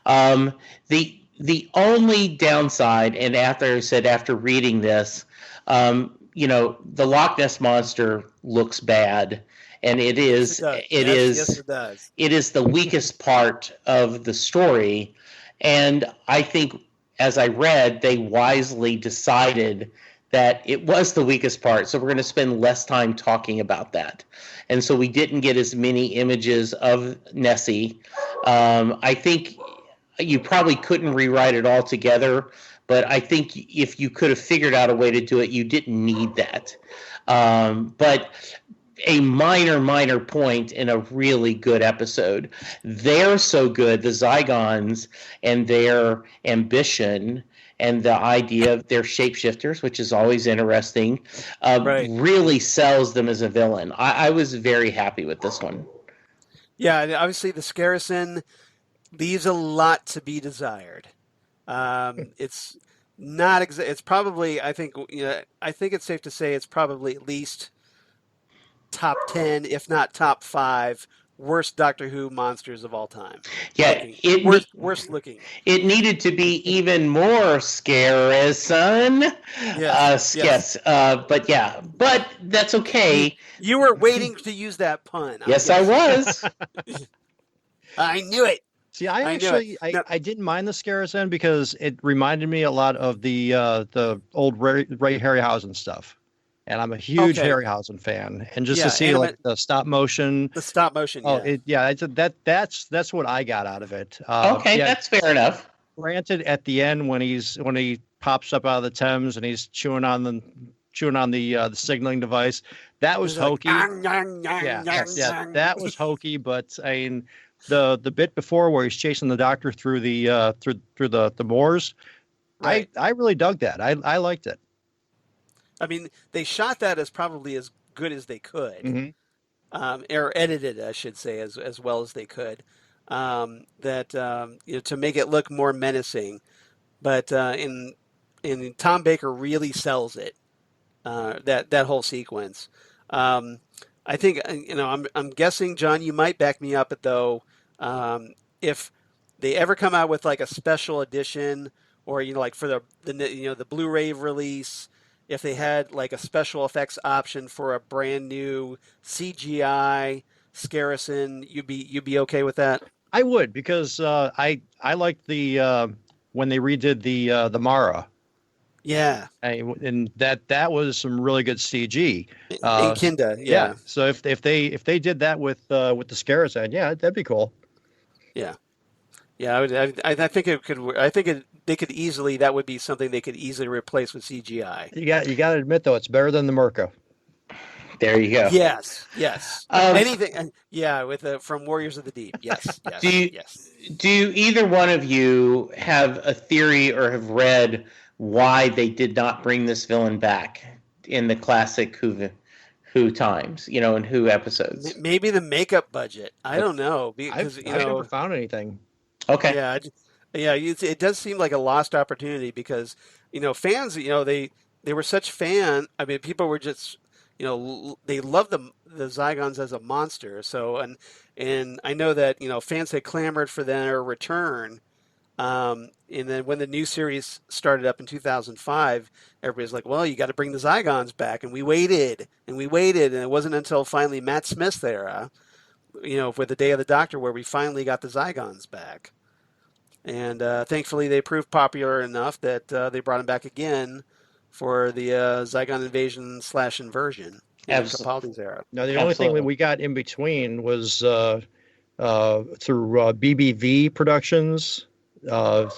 The only downside, and after reading this, the Loch Ness Monster looks bad, and it is Yes, it does. It is the weakest part of the story, and I think as I read, they wisely decided that it was the weakest part, so we're going to spend less time talking about that. And so we didn't get as many images of Nessie. I think you probably couldn't rewrite it all together, but I think if you could have figured out a way to do it, you didn't need that. But a minor point in a really good episode. They're so good, the Zygons, and their ambition and the idea of their shapeshifters, which is always interesting, really sells them as a villain. I was very happy with this one. Yeah, and obviously the Scaracin leaves a lot to be desired. It's not. It's probably. I think it's safe to say it's probably at least top 10, if not top 5, worst Doctor Who monsters of all time. Yeah, worst looking. It needed to be even more Scaracin. Yes. But that's okay. You were waiting to use that pun. Yes, I was. I knew it. See, I didn't mind the Scaracin because it reminded me a lot of the old Ray Harryhausen stuff. And I'm a huge Harryhausen fan, and just to see like the stop motion. The stop motion. That's what I got out of it. That's fair enough. Granted, at the end when he pops up out of the Thames and he's chewing on the signaling device, that was hokey. That was hokey. But I mean, the bit before where he's chasing the Doctor through the moors, right. I really dug that. I liked it. I mean, they shot that as probably as good as they could, or edited, I should say, as well as they could. To make it look more menacing, but in Tom Baker really sells it. That whole sequence. I think I'm guessing, John, you might back me up, though. If they ever come out with like a special edition, or like for the Blu-ray release. If they had like a special effects option for a brand new CGI Scaracin, you'd be okay with that? I would, because I liked the when they redid the Mara. Yeah, and that was some really good CG. In Kinda, yeah. So if they did that with the Scaracin, that'd be cool. Yeah. I think it could. That would be something they could easily replace with CGI. You got to admit though, it's better than the Mirka. There you go. Yes. Anything. With from Warriors of the Deep. Yes. Do either one of you have a theory or have read why they did not bring this villain back in the classic Who times, in Who episodes? Maybe the makeup budget. I don't know, because I've never found anything. Okay. Yeah. It does seem like a lost opportunity because fans. They were such fan. I mean, people were just they love the Zygons as a monster. So and I know that fans had clamored for their return. And then when the new series started up in 2005, everybody's like, well, you got to bring the Zygons back. And we waited. And it wasn't until finally Matt Smith's era, for the Day of the Doctor, where we finally got the Zygons back. And thankfully they proved popular enough that they brought them back again for the Zygon invasion / inversion in Capaldi's era. No, the only thing that we got in between was through BBV Productions.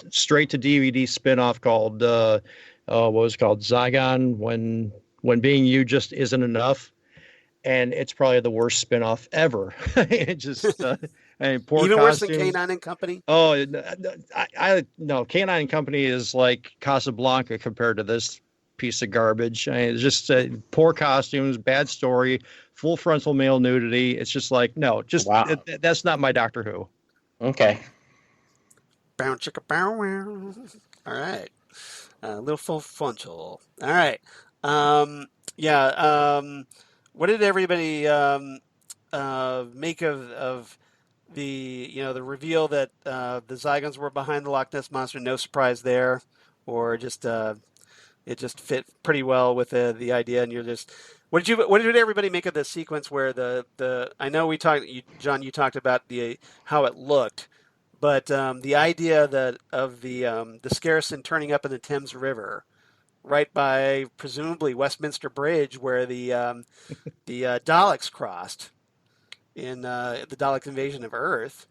straight to DVD spinoff called what was it called, Zygon, when being you just isn't enough, and it's probably the worst spinoff ever. It just poor Even worse than costumes. Canine and Company. Oh, I no, Canine and Company is like Casablanca compared to this piece of garbage. It's just poor costumes, bad story, full frontal male nudity. It's just like, no, just Wow. that's not my Doctor Who. Okay. Bow chicka bow wow. All right. Little full frontal. All right. What did everybody make of the reveal that the Zygons were behind the Loch Ness Monster? No surprise there, or just it just fit pretty well with the idea. And you're just what did everybody make of the sequence where the I know John, you talked about how it looked, but the idea that of the Scarcin turning up in the Thames River, right by presumably Westminster Bridge, where the Daleks crossed in the Dalek invasion of Earth.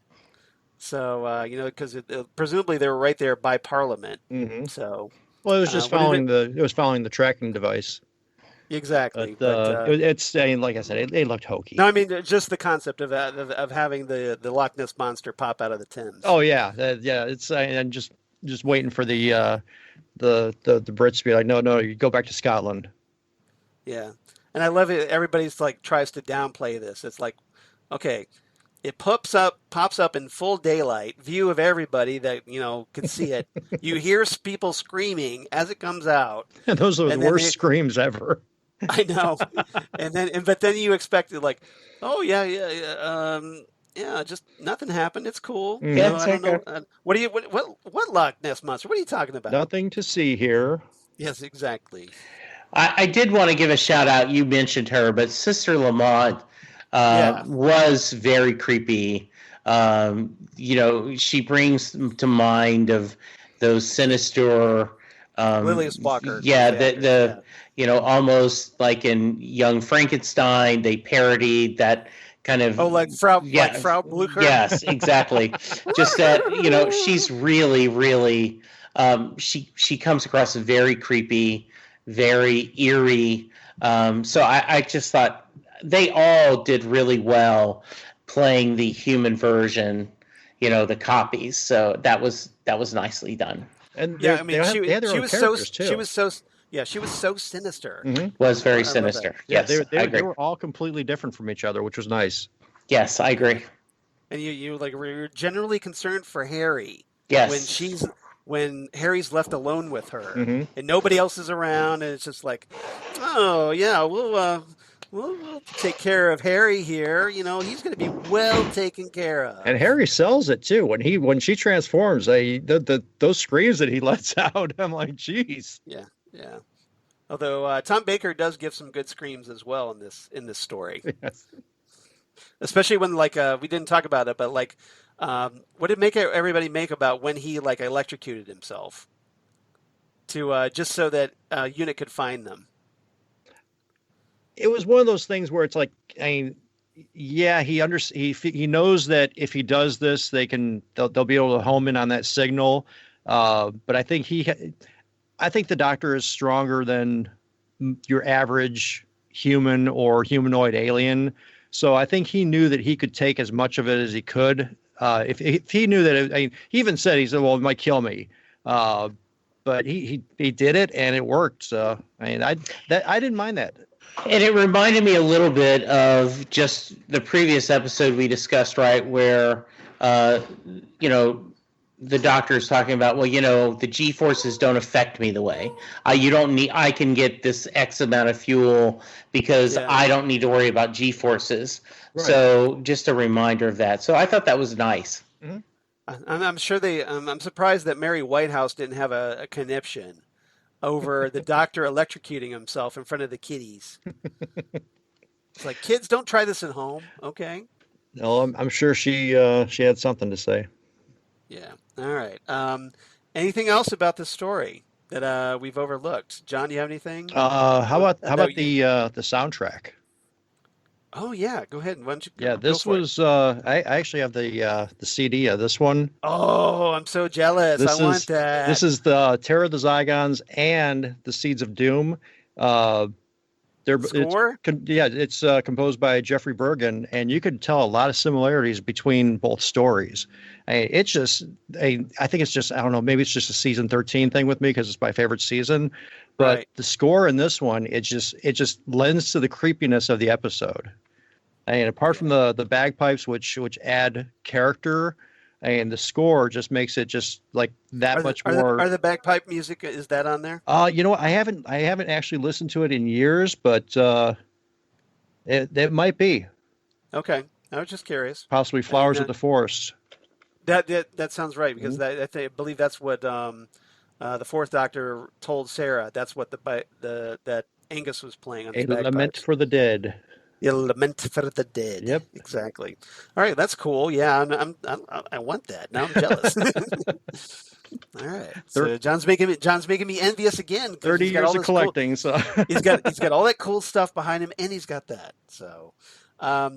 So because presumably they were right there by Parliament. Mm-hmm. So well, it was just following the tracking device. Exactly, but it's like I said, it looked hokey. No, I mean just the concept of having the Loch Ness monster pop out of the Thames. Oh yeah, it's and just waiting for the Brits to be like, no, you go back to Scotland. Yeah, and I love it. Everybody's like tries to downplay this. It's like, okay, it pops up in full daylight, view of everybody that can see it. You hear people screaming as it comes out. And those are the worst screams ever. I know, but then you expect it like, oh yeah, just nothing happened. It's cool. Yeah, I don't know. What Loch Ness monster? What are you talking about? Nothing to see here. Yes, exactly. I did want to give a shout out. You mentioned her, but Sister Lamont was very creepy. She brings to mind of those sinister Lilius Walker. Yeah, almost like in Young Frankenstein, they parodied that kind of like Frau Blucher. Yes, exactly. Just that she's really, really she comes across as very creepy, very eerie. So I just thought they all did really well playing the human version, the copies. So that was nicely done. And yeah, I mean, she was so sinister. Mm-hmm. Was very sinister. Yeah, yes, they were all completely different from each other, which was nice. Yes, I agree. And you're generally concerned for Harry. Yes. When Harry's left alone with her, mm-hmm. and nobody else is around, and it's just like, oh yeah, we'll take care of Harry here. He's going to be well taken care of. And Harry sells it too. When she transforms, those screams that he lets out, I'm like, geez. Yeah. Although Tom Baker does give some good screams as well in this story. Yes. Especially when we didn't talk about it, but what did everybody make about when he electrocuted himself to just so that Unit could find them? It was one of those things where it's like, he knows that if he does this, they'll be able to home in on that signal. But I think the Doctor is stronger than your average human or humanoid alien. So I think he knew that he could take as much of it as he could. If he knew that, he even said, he said, well, it might kill me. But he did it and it worked. So I didn't mind that. And it reminded me a little bit of just the previous episode we discussed, right, where, the Doctor is talking about, the G-forces don't affect me the way. I can get this X amount of fuel because I don't need to worry about G-forces. Right. So just a reminder of that. So I thought that was nice. Mm-hmm. I'm sure I'm surprised that Mary Whitehouse didn't have a conniption over the Doctor electrocuting himself in front of the kiddies. It's like, kids, don't try this at home, okay? No, I'm sure she had something to say. Yeah. All right. Anything else about the story that we've overlooked? John, do you have anything? How about the soundtrack? Oh yeah, go ahead. Why don't you Yeah, go this for it? was I actually have the CD of this one. Oh, I'm so jealous. I want This that. is the Terror of the Zygons and the Seeds of Doom. Uh, The score? it's composed by Jeffrey Bergen, and you could tell a lot of similarities between both stories. It's just I think it's just I don't know, maybe it's just a season 13 thing with me because it's my favorite season. But Right. the score in this one, it just lends to the creepiness of the episode. And apart from the bagpipes, which add character, and the score just makes it just like that much more. Are the bagpipe music, is that on there? You know what? I haven't actually listened to it in years, but it might be Okay. I was just curious. possibly I didn't Flowers of the Forest. that sounds right because Mhm. I believe that's what the Fourth Doctor told Sarah. That's what the that Angus was playing on A his Lament bagpipes. for the Dead. Yeah, lament for the dead. Yep. Exactly. All right, that's cool. Yeah, I want that. Now I'm jealous. All right. So John's making me envious again because 30 he's got years all of this cool. collecting, so He's got all that cool stuff behind him, and he's got that. So,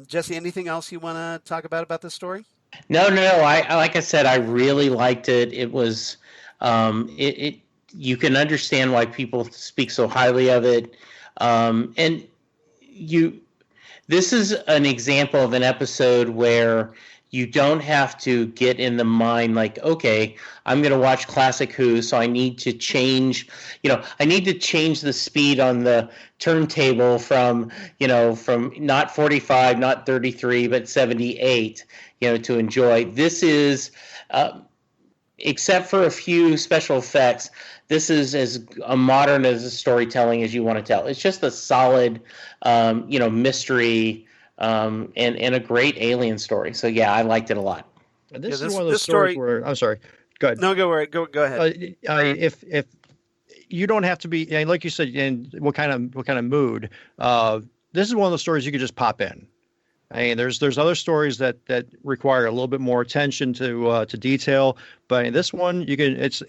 Jesse, anything else you want to talk about this story? No, no, no. I like I said, I really liked it. It was, it. You can understand why people speak so highly of it, and you. This is an example of an episode where you don't have to get in the mind like, okay, I'm going to watch Classic Who, so I need to change, I need to change the speed on the turntable from not 45, not 33, but 78, to enjoy. This is, except for a few special effects, this is as modern as a storytelling as you want to tell. It's just a solid, mystery, and a great alien story. So yeah, I liked it a lot. and this Yeah, is one of those stories where I'm sorry. Go ahead. No, go ahead. If you don't have to be, and like you said, in what kind of mood, this is one of those stories you could just pop in. I mean, there's other stories that require a little bit more attention to detail, but in this one you can this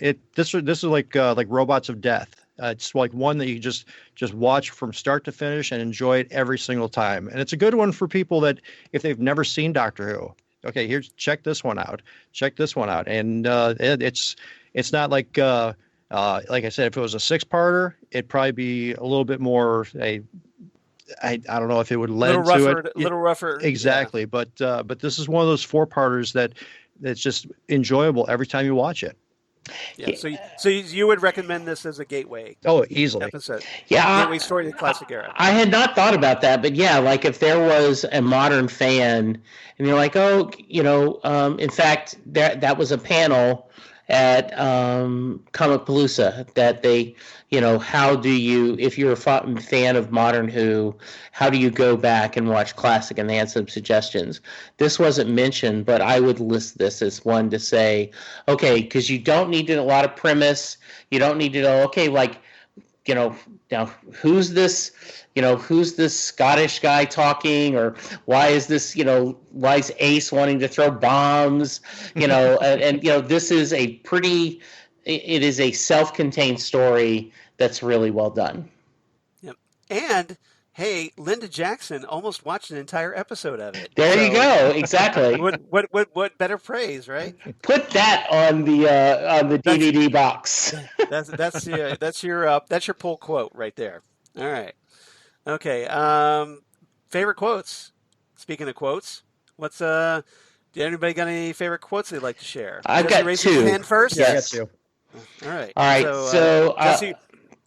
is like Robots of Death. It's like one that you just watch from start to finish and enjoy it every single time, and it's a good one for people that if they've never seen Doctor Who. Okay, here's check this one out, and it's not like I said, if it was a 6-parter, it'd probably be a little bit more I don't know if it would lend to it. A little rougher. Exactly, Yeah. but this is one of those 4-parters that's just enjoyable every time you watch it. Yeah. So you would recommend this as a gateway Oh, easily. episode? Yeah, Gateway story to the classic era. I had not thought about that, but yeah, like if there was a modern fan and you're like, oh, in fact, that was a panel at Comicpalooza that they, how do you, if you're a fan of Modern Who, how do you go back and watch Classic? And they had some suggestions. This wasn't mentioned, but I would list this as one to say, okay, because you don't need a lot of premise. You don't need to know, okay, like, now who's this Scottish guy talking, or why is this, why is Ace wanting to throw bombs, and this is it is a self-contained story that's really well done. Yep. And hey, Linda Jackson almost watched an entire episode of it. There you go. Exactly. What better praise, right? Put that on the DVD box. That's your pull quote right there. All right. Okay. Favorite quotes. Speaking of quotes, what's did anybody got any favorite quotes they'd like to share? I've Jesse, got raise 2. your hand first. Yes. Yeah, I got All right. All right. So Jesse,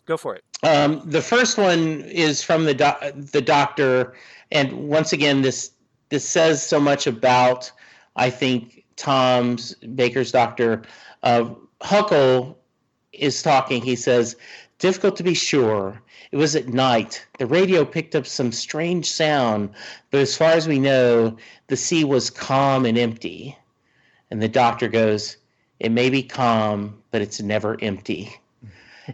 go for it. The first one is from the doctor, and once again, this says so much about, I think, Baker's doctor. Huckle is talking. He says, "Difficult to be sure. It was at night. The radio picked up some strange sound, but as far as we know, the sea was calm and empty." And the doctor goes, "It may be calm, but it's never empty."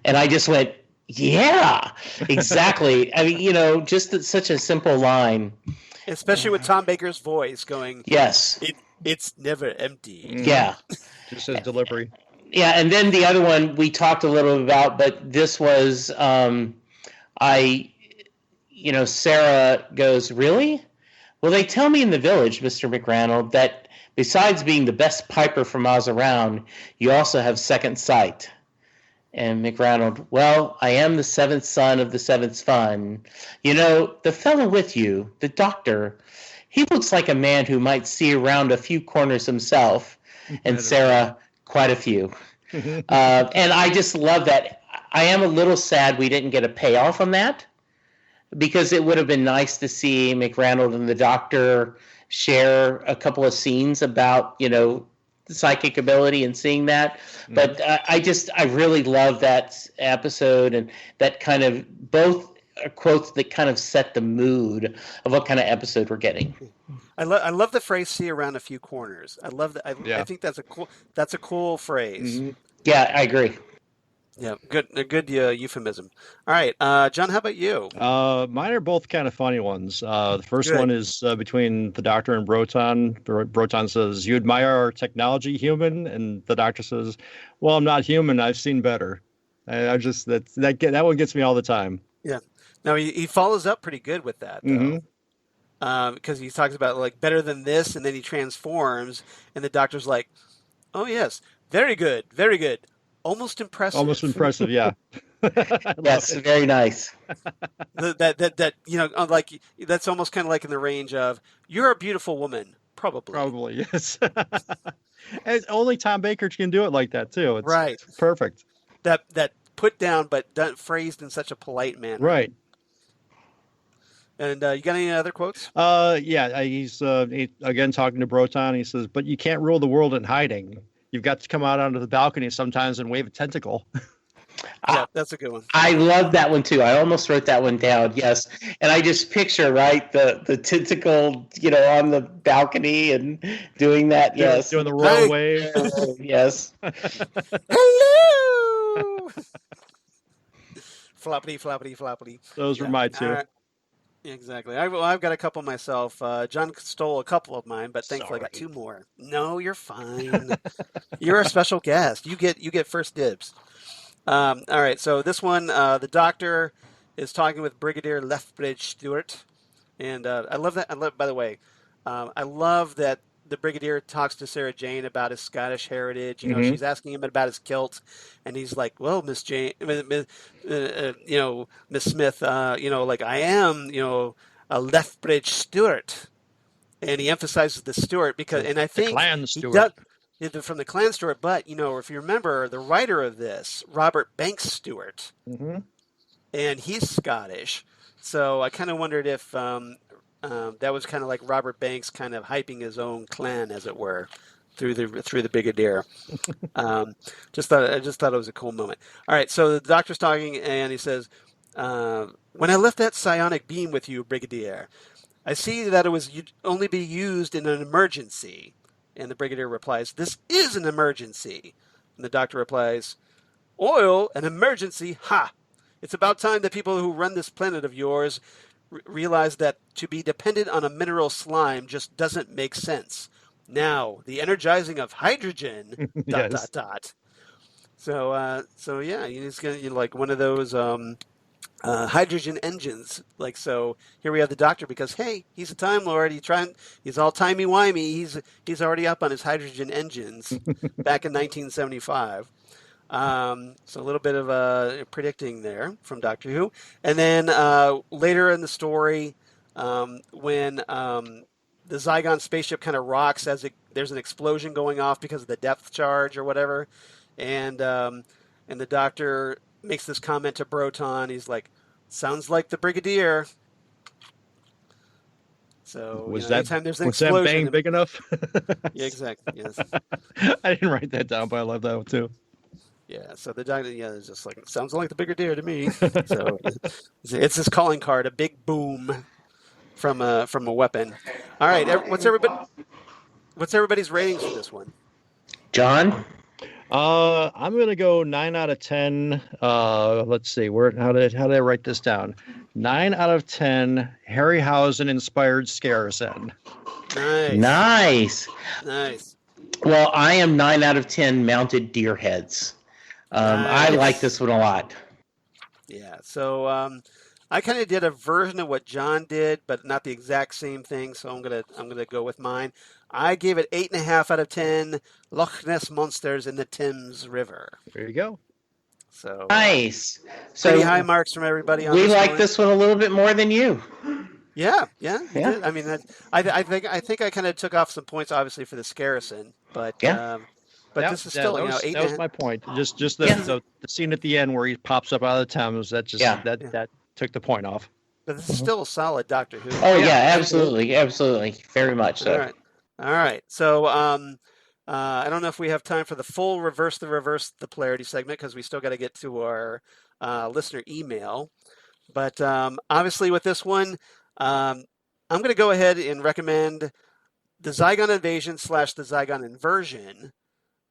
And I just went, yeah, exactly. I mean, just such a simple line. Especially with Tom Baker's voice going, yes, it's never empty. Yeah. Just his delivery. Yeah, and then the other one we talked a little about, but this was, Sarah goes, "Really?" Well, they tell me in the village, Mr. McRandall, that besides being the best piper from Oz around, you also have second sight. And McRandall, well, I am the seventh son of the seventh fun. You know, the fellow with you, the doctor, he looks like a man who might see around a few corners himself. And Sarah, quite a few. And I just love that. I am a little sad we didn't get a payoff on that, because it would have been nice to see McRandall and the doctor share a couple of scenes about, you know, the psychic ability and seeing that. But I really love that episode, and that kind of both are quotes that kind of set the mood of what kind of episode we're getting. I love the phrase "see around a few corners." I love that. I think that's a cool phrase. Mm-hmm. Yeah, I agree. Yeah, good euphemism. All right, John, how about you? Mine are both kind of funny ones. The first one is between the doctor and Broton. Broton says, "You admire our technology, human?" And the doctor says, "Well, I'm not human. I've seen better." And I just that one gets me all the time. Yeah. Now he follows up pretty good with that, though. Because he talks about like better than this, and then he transforms, and the doctor's like, "Oh yes, very good, very good." Almost impressive. Almost impressive, yeah. Yes, very nice. That you know, like that's almost kind of like in the range of "You're a beautiful woman." Probably, yes. And only Tom Baker can do it like that too. It's, right. It's perfect. That put down, but phrased in such a polite manner. Right. And you got any other quotes? Yeah. He's again talking to Broton. He says, "But you can't rule the world in hiding. You've got to come out onto the balcony sometimes and wave a tentacle." Yeah, that's a good one. I love that one too. I almost wrote that one down. Yes, and I just picture the tentacle, you know, on the balcony and doing that. Yes, doing the royal wave. Yes. Hello. Floppity, floppity, floppity. Those were my two. Exactly. I've got a couple myself. John stole a couple of mine, but thankfully I got two more. No, you're fine. You're a special guest. You get first dibs. All right. So this one, the doctor is talking with Brigadier Lethbridge Stewart, and I love that. By the way, I love that the Brigadier talks to Sarah Jane about his Scottish heritage. You know, she's asking him about his kilt, and he's like, "Well, Miss Jane, Miss Smith, you know, like I am, you know, a Lethbridge Stewart," and he emphasizes the Stewart because, and I think Clan Stewart. From the Clan Stewart, but you know, if you remember, the writer of this, Robert Banks Stewart, and he's Scottish, so I kind of wondered if that was kind of like Robert Banks kind of hyping his own clan, as it were, through the Brigadier. I just thought it was a cool moment. All right, so the doctor's talking, and he says, "When I left that psionic beam with you, Brigadier, I see that it was only be used in an emergency." And the Brigadier replies, "This is an emergency." And the doctor replies, "Oil, an emergency? Ha! It's about time the people who run this planet of yours realize that to be dependent on a mineral slime just doesn't make sense. Now, the energizing of hydrogen, ... So yeah, he's gonna, you know, like one of those hydrogen engines. Like, so here we have the doctor because, hey, he's a Time Lord. He's all timey-wimey. He's already up on his hydrogen engines back in 1975. So a little bit of predicting there from Doctor Who. And then later in the story, when the Zygon spaceship kind of rocks as there's an explosion going off because of the depth charge or whatever, and the doctor makes this comment to Broton. He's like, "Sounds like the Brigadier." So anytime there's an explosion, that bang big enough? Yeah, exactly. Yes. I didn't write that down, but I love that one too. Yeah, so the doctor, is just like, "Sounds like the Brigadier to me." So it's his calling card, a big boom from a weapon. All right, what's everybody's ratings for this one? John? I'm gonna go 9 out of 10. Let's see, how did I write this down? 9 out of 10 Harryhausen inspired scares in. Nice. Well, I am 9 out of 10 mounted deer heads. I like this one a lot. Yeah, so I kind of did a version of what John did, but not the exact same thing. So I'm gonna go with mine. I gave it 8.5 out of 10 Loch Ness monsters in the Thames River. There you go. So Nice. pretty So high marks from everybody on we this like one. this one a little bit more than you. Yeah, you Yeah. did. I mean, I think I kind of took off some points, obviously, for the Scarison, but Yeah. this is still, that eight. was my point. Just Yeah. the scene at the end where he pops up out of the Thames. That just Yeah. that took the point off. But this is still a solid Doctor Who. Oh yeah, absolutely, very much so. All right. So, I don't know if we have time for the full reverse the polarity segment because we still got to get to our listener email. But obviously, with this one, I'm going to go ahead and recommend the Zygon Invasion / the Zygon Inversion,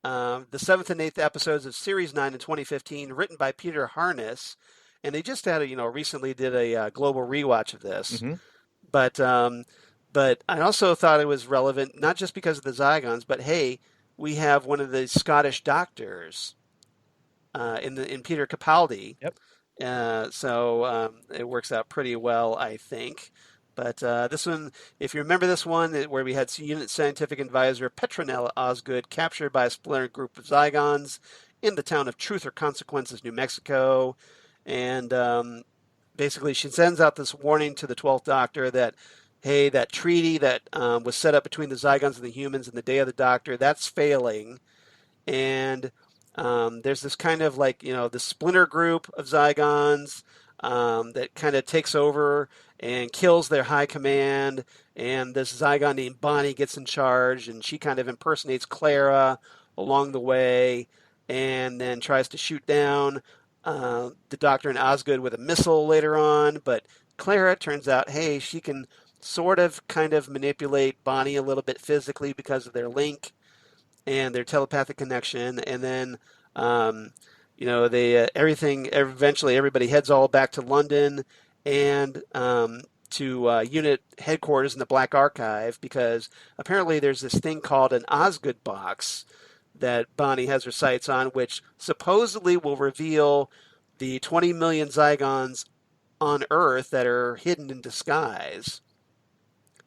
the 7th and 8th episodes of Series 9 in 2015, written by Peter Harness. And they just had recently did a global rewatch of this. Mm-hmm. But I also thought it was relevant, not just because of the Zygons, but hey, we have one of the Scottish doctors in Peter Capaldi. Yep. So it works out pretty well, I think. But this one, if you remember this one, where we had Unit Scientific Advisor Petronella Osgood captured by a splinter group of Zygons in the town of Truth or Consequences, New Mexico. And basically she sends out this warning to the 12th Doctor that, hey, that treaty that was set up between the Zygons and the humans in the Day of the Doctor, that's failing. And there's this kind of the splinter group of Zygons that kind of takes over and kills their high command. And this Zygon named Bonnie gets in charge, and she kind of impersonates Clara along the way and then tries to shoot down the Doctor and Osgood with a missile later on. But Clara turns out, hey, she can sort of kind of manipulate Bonnie a little bit physically because of their link and their telepathic connection. And then, they eventually everybody heads all back to London and to unit headquarters in the Black Archive, because apparently there's this thing called an Osgood box that Bonnie has her sights on, which supposedly will reveal the 20 million Zygons on Earth that are hidden in disguise.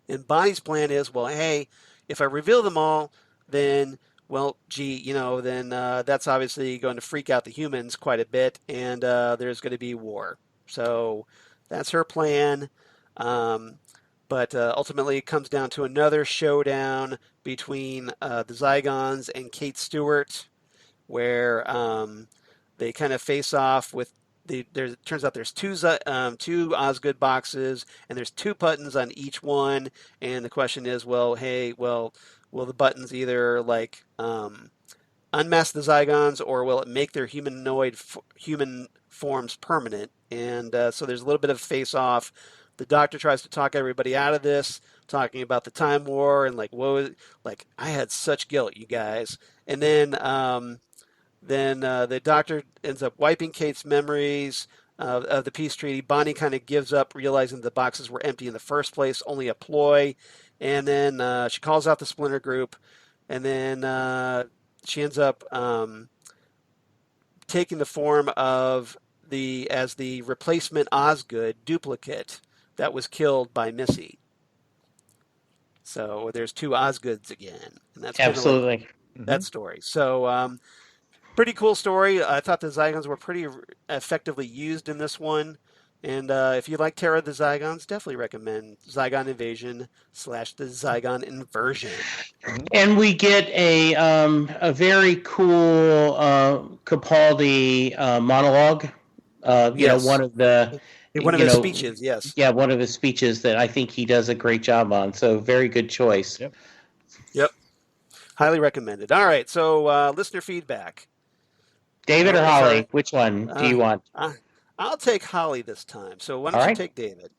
And Bonnie's plan is, well, hey, if I reveal them all, then, well, then that's obviously going to freak out the humans quite a bit, and there's going to be war. So that's her plan. But ultimately it comes down to another showdown between the Zygons and Kate Stewart, where they kind of face off with it turns out there's two Osgood boxes, and there's 2 buttons on each one. And the question is, well, hey, will the buttons either unmask the Zygons, or will it make their human forms permanent? And so there's a little bit of face-off. The Doctor tries to talk everybody out of this, talking about the Time War and I had such guilt, you guys. And then the Doctor ends up wiping Kate's memories of the peace treaty. Bonnie kind of gives up, realizing the boxes were empty in the first place, only a ploy. And then she calls out the Splinter Group, and then she ends up taking the form of the replacement Osgood duplicate that was killed by Missy. So there's 2 Osgoods again, and that's absolutely that story. So pretty cool story. I thought the Zygons were pretty effectively used in this one. And if you like Terror of the Zygons, definitely recommend Zygon Invasion / the Zygon Inversion. And we get a very cool Capaldi monologue. Yes. One of his speeches. Yes. Yeah, one of his speeches that I think he does a great job on. So very good choice. Yep. Highly recommended. All right. So listener feedback. David or Holly? Which one do you want? I'll take Holly this time. So why don't you take David?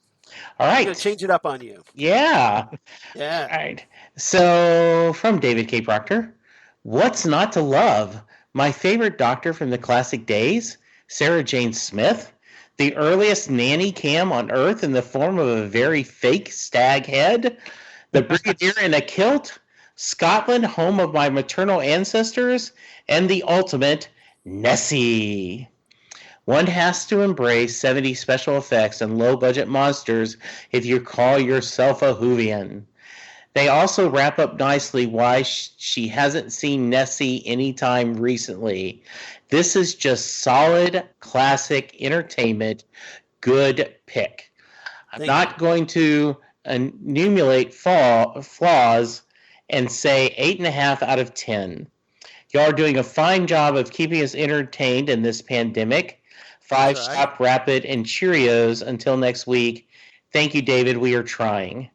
All right. I'm going to change it up on you. Yeah. Yeah. All right. So from David K. Proctor, what's not to love? My favorite Doctor from the classic days, Sarah Jane Smith, the earliest nanny cam on Earth in the form of a very fake stag head, the Brigadier in a kilt, Scotland, home of my maternal ancestors, and the ultimate Nessie. One has to embrace 70s special effects and low-budget monsters if you call yourself a Whovian. They also wrap up nicely why she hasn't seen Nessie anytime recently. This is just solid, classic entertainment. Good pick. I'm not going to enumerate flaws and say 8.5 out of 10. Y'all are doing a fine job of keeping us entertained in this pandemic. 5 Stop Rapid and Cheerios until next week. Thank you, David. We are trying.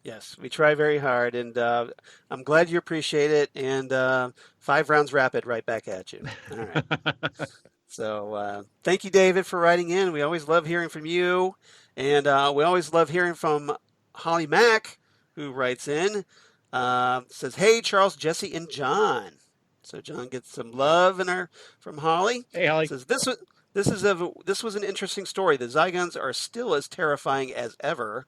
Yes, we try very hard, and I'm glad you appreciate it. And 5 rounds rapid right back at you. All right. So thank you, David, for writing in. We always love hearing from you, and we always love hearing from Holly Mack, who writes in. Says, "Hey, Charles, Jesse, and John." So John gets some love from Holly. Hey, Holly. Says this was an interesting story. The Zygons are still as terrifying as ever.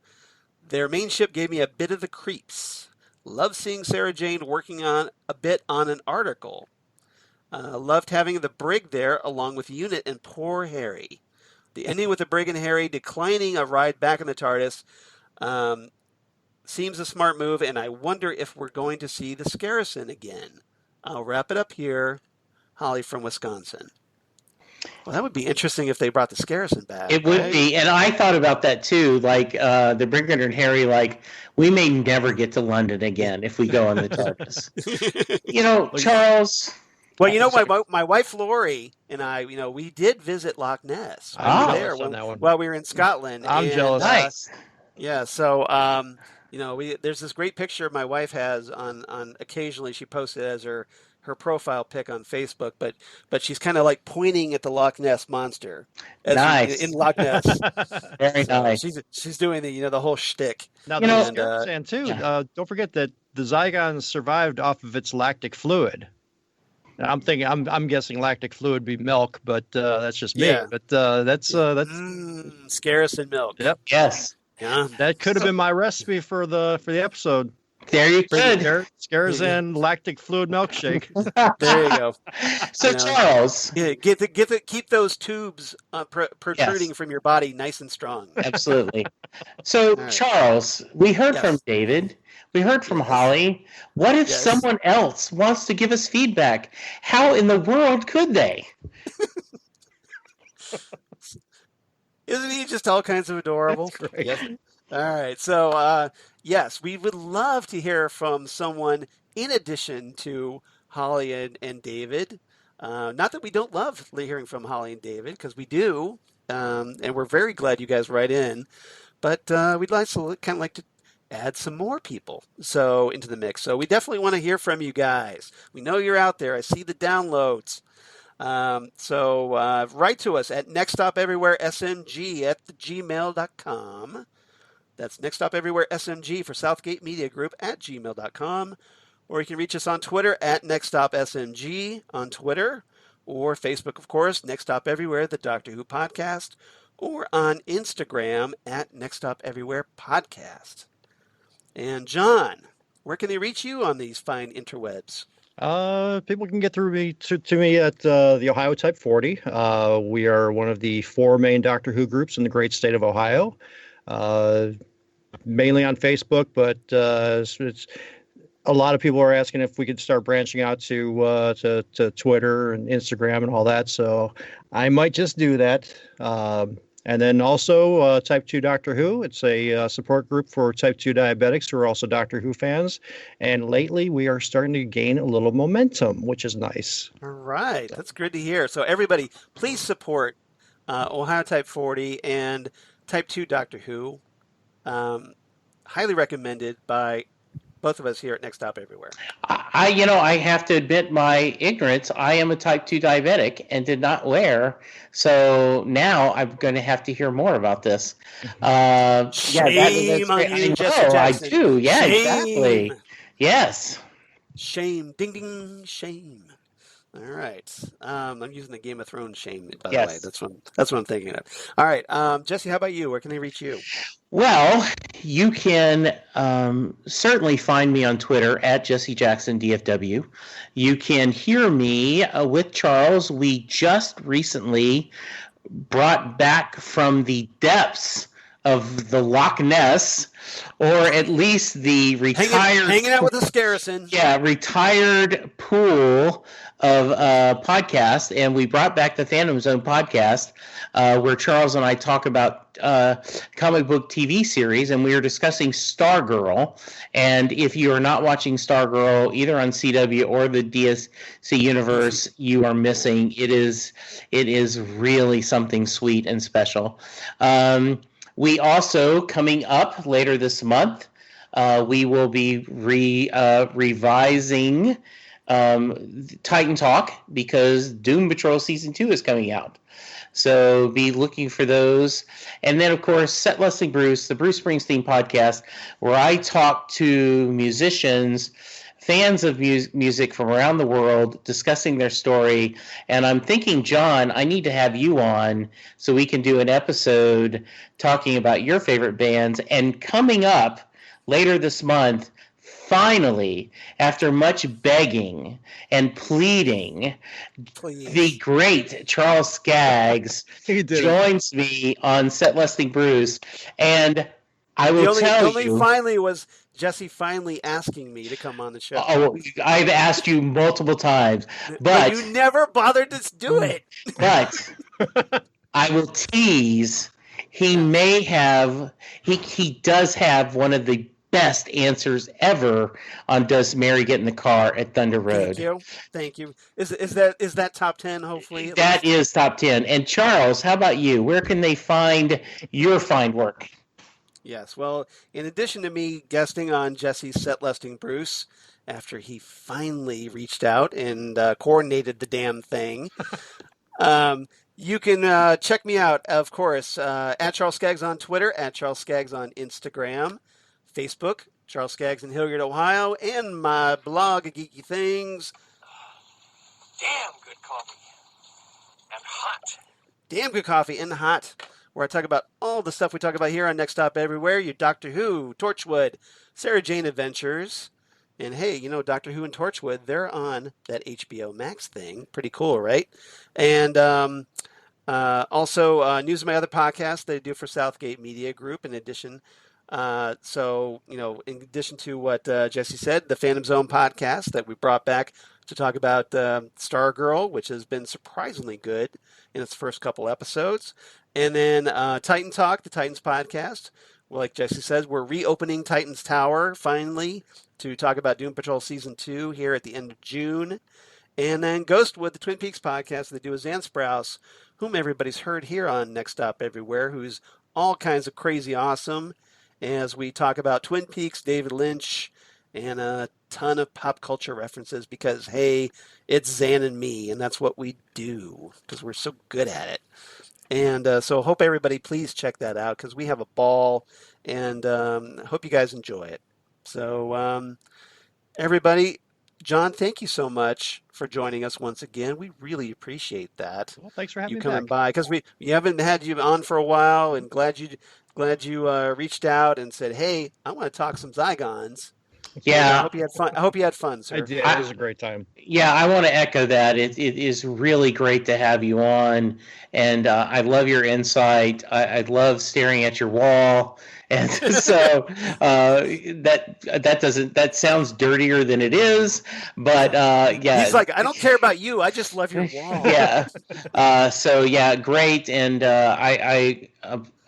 Their main ship gave me a bit of the creeps. Love seeing Sarah Jane working on a bit on an article. Loved having the brig there along with Unit and poor Harry. The ending with the brig and Harry declining a ride back in the TARDIS seems a smart move, and I wonder if we're going to see the Scarrison again. I'll wrap it up here. Holly from Wisconsin. Well, that would be interesting if they brought the Scarrison back. It would be, and I thought about that too. Like the Brigadier and Harry, like we may never get to London again if we go on the TARDIS. Charles. Well, my wife Lori and I, we did visit Loch Ness. We were there while we were in Scotland. I'm jealous. Nice. Yeah, so there's this great picture my wife has on occasionally she posts it as her profile pic on Facebook, but she's kind of like pointing at the Loch Ness monster. Nice. In Loch Ness. Very nice. She's doing the whole shtick. Now, too. Yeah. Don't forget that the Zygons survived off of its lactic fluid. Now, I'm guessing lactic fluid would be milk, but that's just me. Yeah. But that's Scarrison milk. Yep. Yes. Yeah. That could have been my recipe for the episode. There you go. Scarrison lactic fluid milkshake. There you go. So Charles, keep those tubes protruding from your body nice and strong. Absolutely. So right. Charles, we heard from David. We heard from Holly. What if someone else wants to give us feedback? How in the world could they? Isn't he just all kinds of adorable? Yes. All right. So, yes, we would love to hear from someone in addition to Holly and David. Not that we don't love hearing from Holly and David, because we do, and we're very glad you guys write in. But we'd like to add some more people into the mix. So we definitely want to hear from you guys. We know you're out there. I see the downloads. So write to us at nextstopeverywheresmg@gmail.com. That's nextstopeverywheresmg for Southgate Media Group @gmail.com. Or you can reach us on Twitter at nextstopsmg on Twitter, or Facebook, of course, Next Stop Everywhere, the Doctor Who podcast, or on Instagram at Next Stop Everywhere podcast. And John, where can they reach you on these fine interwebs? People can get to me at the Ohio Type 40. We are one of the 4 main Doctor Who groups in the great state of Ohio. Mainly on Facebook, but it's a lot of people are asking if we could start branching out to Twitter and Instagram and all that. So I might just do that. And then also Type 2 Doctor Who. It's a support group for Type 2 diabetics who are also Doctor Who fans. And lately we are starting to gain a little momentum, which is nice. All right. That's good to hear. So everybody, please support Ohio Type 40 and Type 2 Doctor Who. Highly recommended by both of us here at Next Stop Everywhere. I have to admit my ignorance. I am a type 2 diabetic and did not wear. So now I'm going to have to hear more about this. Shame on you, Jesse Jackson. I do. Yeah, shame. Exactly. Yes. Shame. Ding, ding, shame. All right. I'm using the Game of Thrones shame, by the way. That's what I'm thinking of. All right. Jesse, how about you? Where can they reach you? Well, you can certainly find me on Twitter at Jesse Jackson DFW. You can hear me with Charles. We just recently brought back from the depths of the Loch Ness, or at least the retired hanging out with the Scarrison. Yeah, retired pool of podcast, and we brought back the Phantom Zone podcast, where Charles and I talk about comic book TV series, and we are discussing Stargirl. And if you are not watching Stargirl either on CW or the DSC universe, you are missing. It is really something sweet and special. We also, coming up later this month, we will be revising Titan Talk, because Doom Patrol Season 2 is coming out. So be looking for those. And then, of course, Set Lusting Bruce, the Bruce Springsteen podcast, where I talk to musicians, fans of music from around the world, discussing their story. And I'm thinking, John, I need to have you on so we can do an episode talking about your favorite bands. And coming up later this month, finally, after much begging and pleading, the great Charles Skaggs joins me on Set Lusting Bruce. And I will tell you... The only finally was Jesse finally asking me to come on the show. Oh, I've asked you multiple times, but you never bothered to do it. But I will tease. He may have. He does have one of the best answers ever on Does Mary Get in the Car at Thunder Road. Thank you. Is that top 10? Hopefully, that is top 10. And Charles, how about you? Where can they find your fine work? Yes, well, in addition to me guesting on Jesse's Set Lusting Bruce, after he finally reached out and coordinated the damn thing, you can check me out, of course, at Charles Skaggs on Twitter, at Charles Skaggs on Instagram, Facebook, Charles Skaggs in Hilliard, Ohio, and my blog, Geeky Things. Damn good coffee. And hot. Damn good coffee and hot. Where I talk about all the stuff we talk about here on Next Stop Everywhere, your Doctor Who, Torchwood, Sarah Jane Adventures. And hey, Doctor Who and Torchwood, they're on that HBO Max thing. Pretty cool, right? And also news of my other podcast that I do for Southgate Media Group, in addition. In addition to what Jesse said, the Phantom Zone podcast that we brought back to talk about Stargirl, which has been surprisingly good in its first couple episodes. And then Titan Talk, the Titans podcast. Well, like Jesse says, we're reopening Titans Tower finally to talk about Doom Patrol Season 2 here at the end of June. And then Ghostwood, the Twin Peaks podcast they do with Zan Sprouse, whom everybody's heard here on Next Stop Everywhere, who's all kinds of crazy awesome, as we talk about Twin Peaks, David Lynch, and a ton of pop culture references because, hey, it's Zan and me, and that's what we do because we're so good at it. And so hope everybody please check that out because we have a ball, and hope you guys enjoy it. So everybody, John, thank you so much for joining us once again. We really appreciate that. Well, thanks for having you me coming back. by because we haven't had you on for a while, and glad you reached out and said, hey, I want to talk some Zygons. Yeah, I hope you had fun. I hope you had fun, sir. I did. It was a great time. Yeah, I want to echo that. It is really great to have you on, and I love your insight. I love staring at your wall, and so that sounds dirtier than it is, but yeah. He's like, I don't care about you. I just love your wall. Yeah. So yeah, great, and I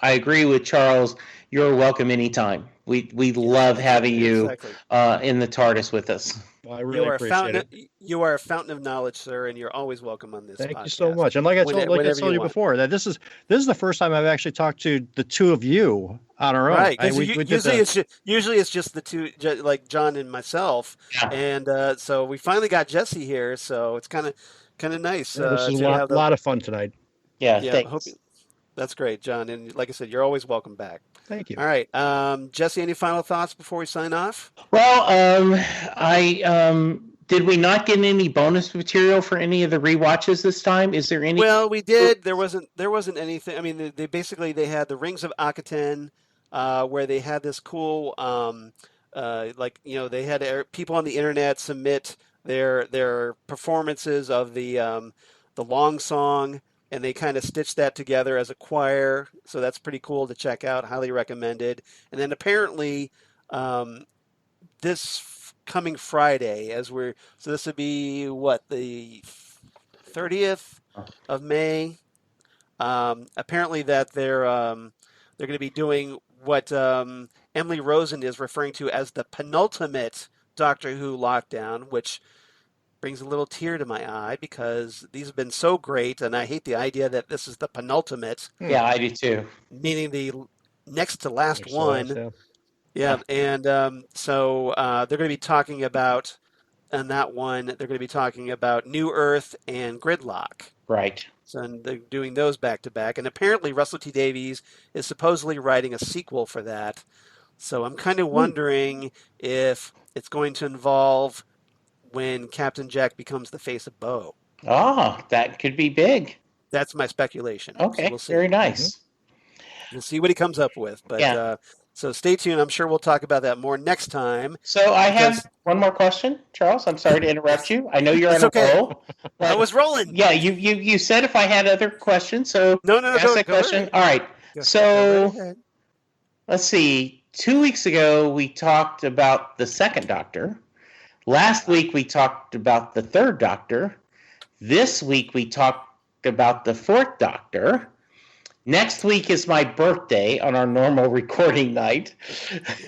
agree with Charles. You're welcome anytime. We love having you in the TARDIS with us. Well, I really appreciate it. You are a fountain of knowledge, sir, and you're always welcome on this podcast. Thank you so much. And like I told you before, that this is the first time I've actually talked to the two of you on our own. Right. Usually it's just the two, like John and myself, and so we finally got Jesse here, so it's kind of nice. Yeah, this is a lot of fun tonight. Yeah. Thanks. That's great, John. And like I said, you're always welcome back. Thank you. All right. Jesse, any final thoughts before we sign off? Well, did we not get any bonus material for any of the rewatches this time? Is there any? Well, we did. There wasn't anything. I mean, they basically had the Rings of Akaten, where they had this cool, they had people on the internet submit their performances of the long song and they kind of stitched that together as a choir. So that's pretty cool to check out. Highly recommended. And then apparently, this coming Friday, so this would be the 30th of May. Apparently that they're going to be doing what Emily Rosen is referring to as the penultimate Doctor Who lockdown, which brings a little tear to my eye because these have been so great, and I hate the idea that this is the penultimate. Yeah, I do too. Meaning the next to last Next to one. last, Yeah, and so they're going to be talking about, on that one, they're going to be talking about New Earth and Gridlock. Right. So they're doing those back to back. And apparently Russell T Davies is supposedly writing a sequel for that. So I'm kind of wondering if it's going to involve when Captain Jack becomes the face of Bo. Oh, that could be big. That's my speculation. Okay, So we'll see. very nice. We'll see what he comes up with. But Yeah. so stay tuned. I'm sure we'll talk about that more next time. So I have one more question, Charles. I'm sorry to interrupt you. I know you're on a roll. I was rolling. Yeah, you said if I had other questions, so No, ask that question. ahead. All right. Go So right ahead. let's see. 2 weeks ago, we talked about the second Doctor. Last week, we talked about the third Doctor. This week, we talked about the fourth Doctor. Next week is my birthday on our normal recording night,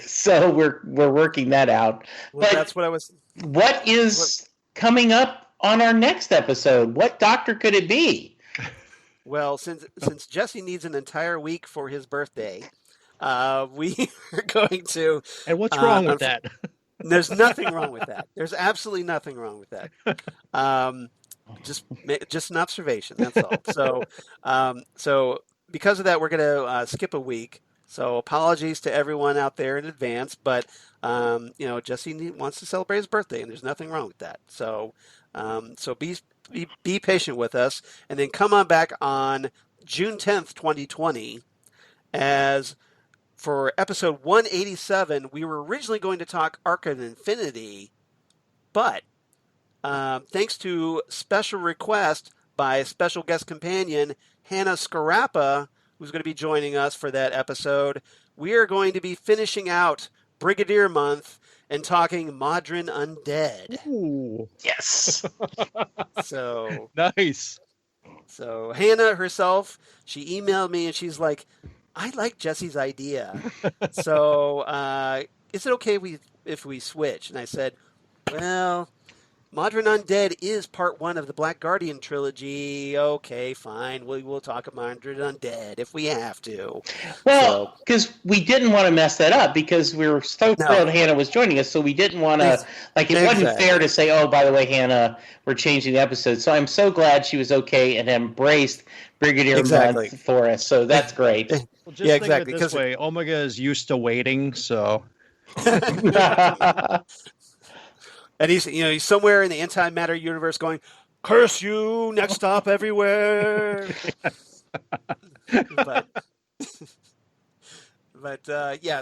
so we're working that out. Well, but that's what I was. What is coming up on our next episode? What Doctor could it be? Well, since Jesse needs an entire week for his birthday, we are going to. And what's wrong with that? There's nothing wrong with that. There's absolutely nothing wrong with that. Just an observation. That's all. So because of that, we're going to skip a week. So apologies to everyone out there in advance, but Jesse wants to celebrate his birthday, and there's nothing wrong with that. So be patient with us, and then come on back on June 10th, 2020, as for episode 187. We were originally going to talk Arc of Infinity, but thanks to special request by a special guest companion, Hannah Scarappa, who's going to be joining us for that episode, we are going to be finishing out Brigadier Month and talking Modern Undead. Ooh. Yes. So Nice. So Hannah herself, she emailed me and she's like, I like Jesse's idea. So is it okay if we switch? And I said, well, Modern Undead is part one of the Black Guardian trilogy. Okay, fine. We'll talk about Modern Undead if we have to. Well, because we didn't want to mess that up because we were so thrilled Hannah was joining us, so we didn't want to, it wasn't fair to say, oh, by the way, Hannah, we're changing the episode. So I'm so glad she was okay and embraced Brigadier Month for us. So that's great. Well, just think of it this way. Omega is used to waiting, so... And he's somewhere in the antimatter universe going, curse you, next stop everywhere.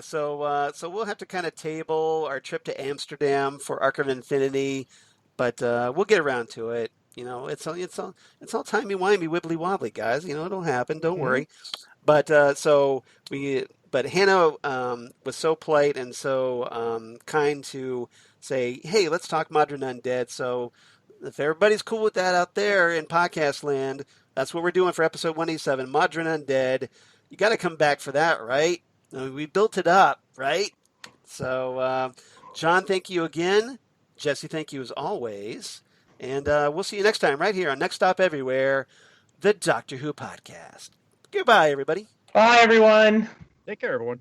So we'll have to kind of table our trip to Amsterdam for Arc of Infinity, but we'll get around to it. It's all timey-wimey, wibbly-wobbly, guys. It'll happen. Don't worry. But But Hannah was so polite and so kind to say, hey, let's talk Modern Undead. So if everybody's cool with that out there in podcast land, that's what we're doing for episode 187, Modern Undead. You got to come back for that, right? We built it up, right? So, John, thank you again. Jesse, thank you as always. And we'll see you next time right here on Next Stop Everywhere, the Doctor Who podcast. Goodbye, everybody. Bye, everyone. Take care, everyone.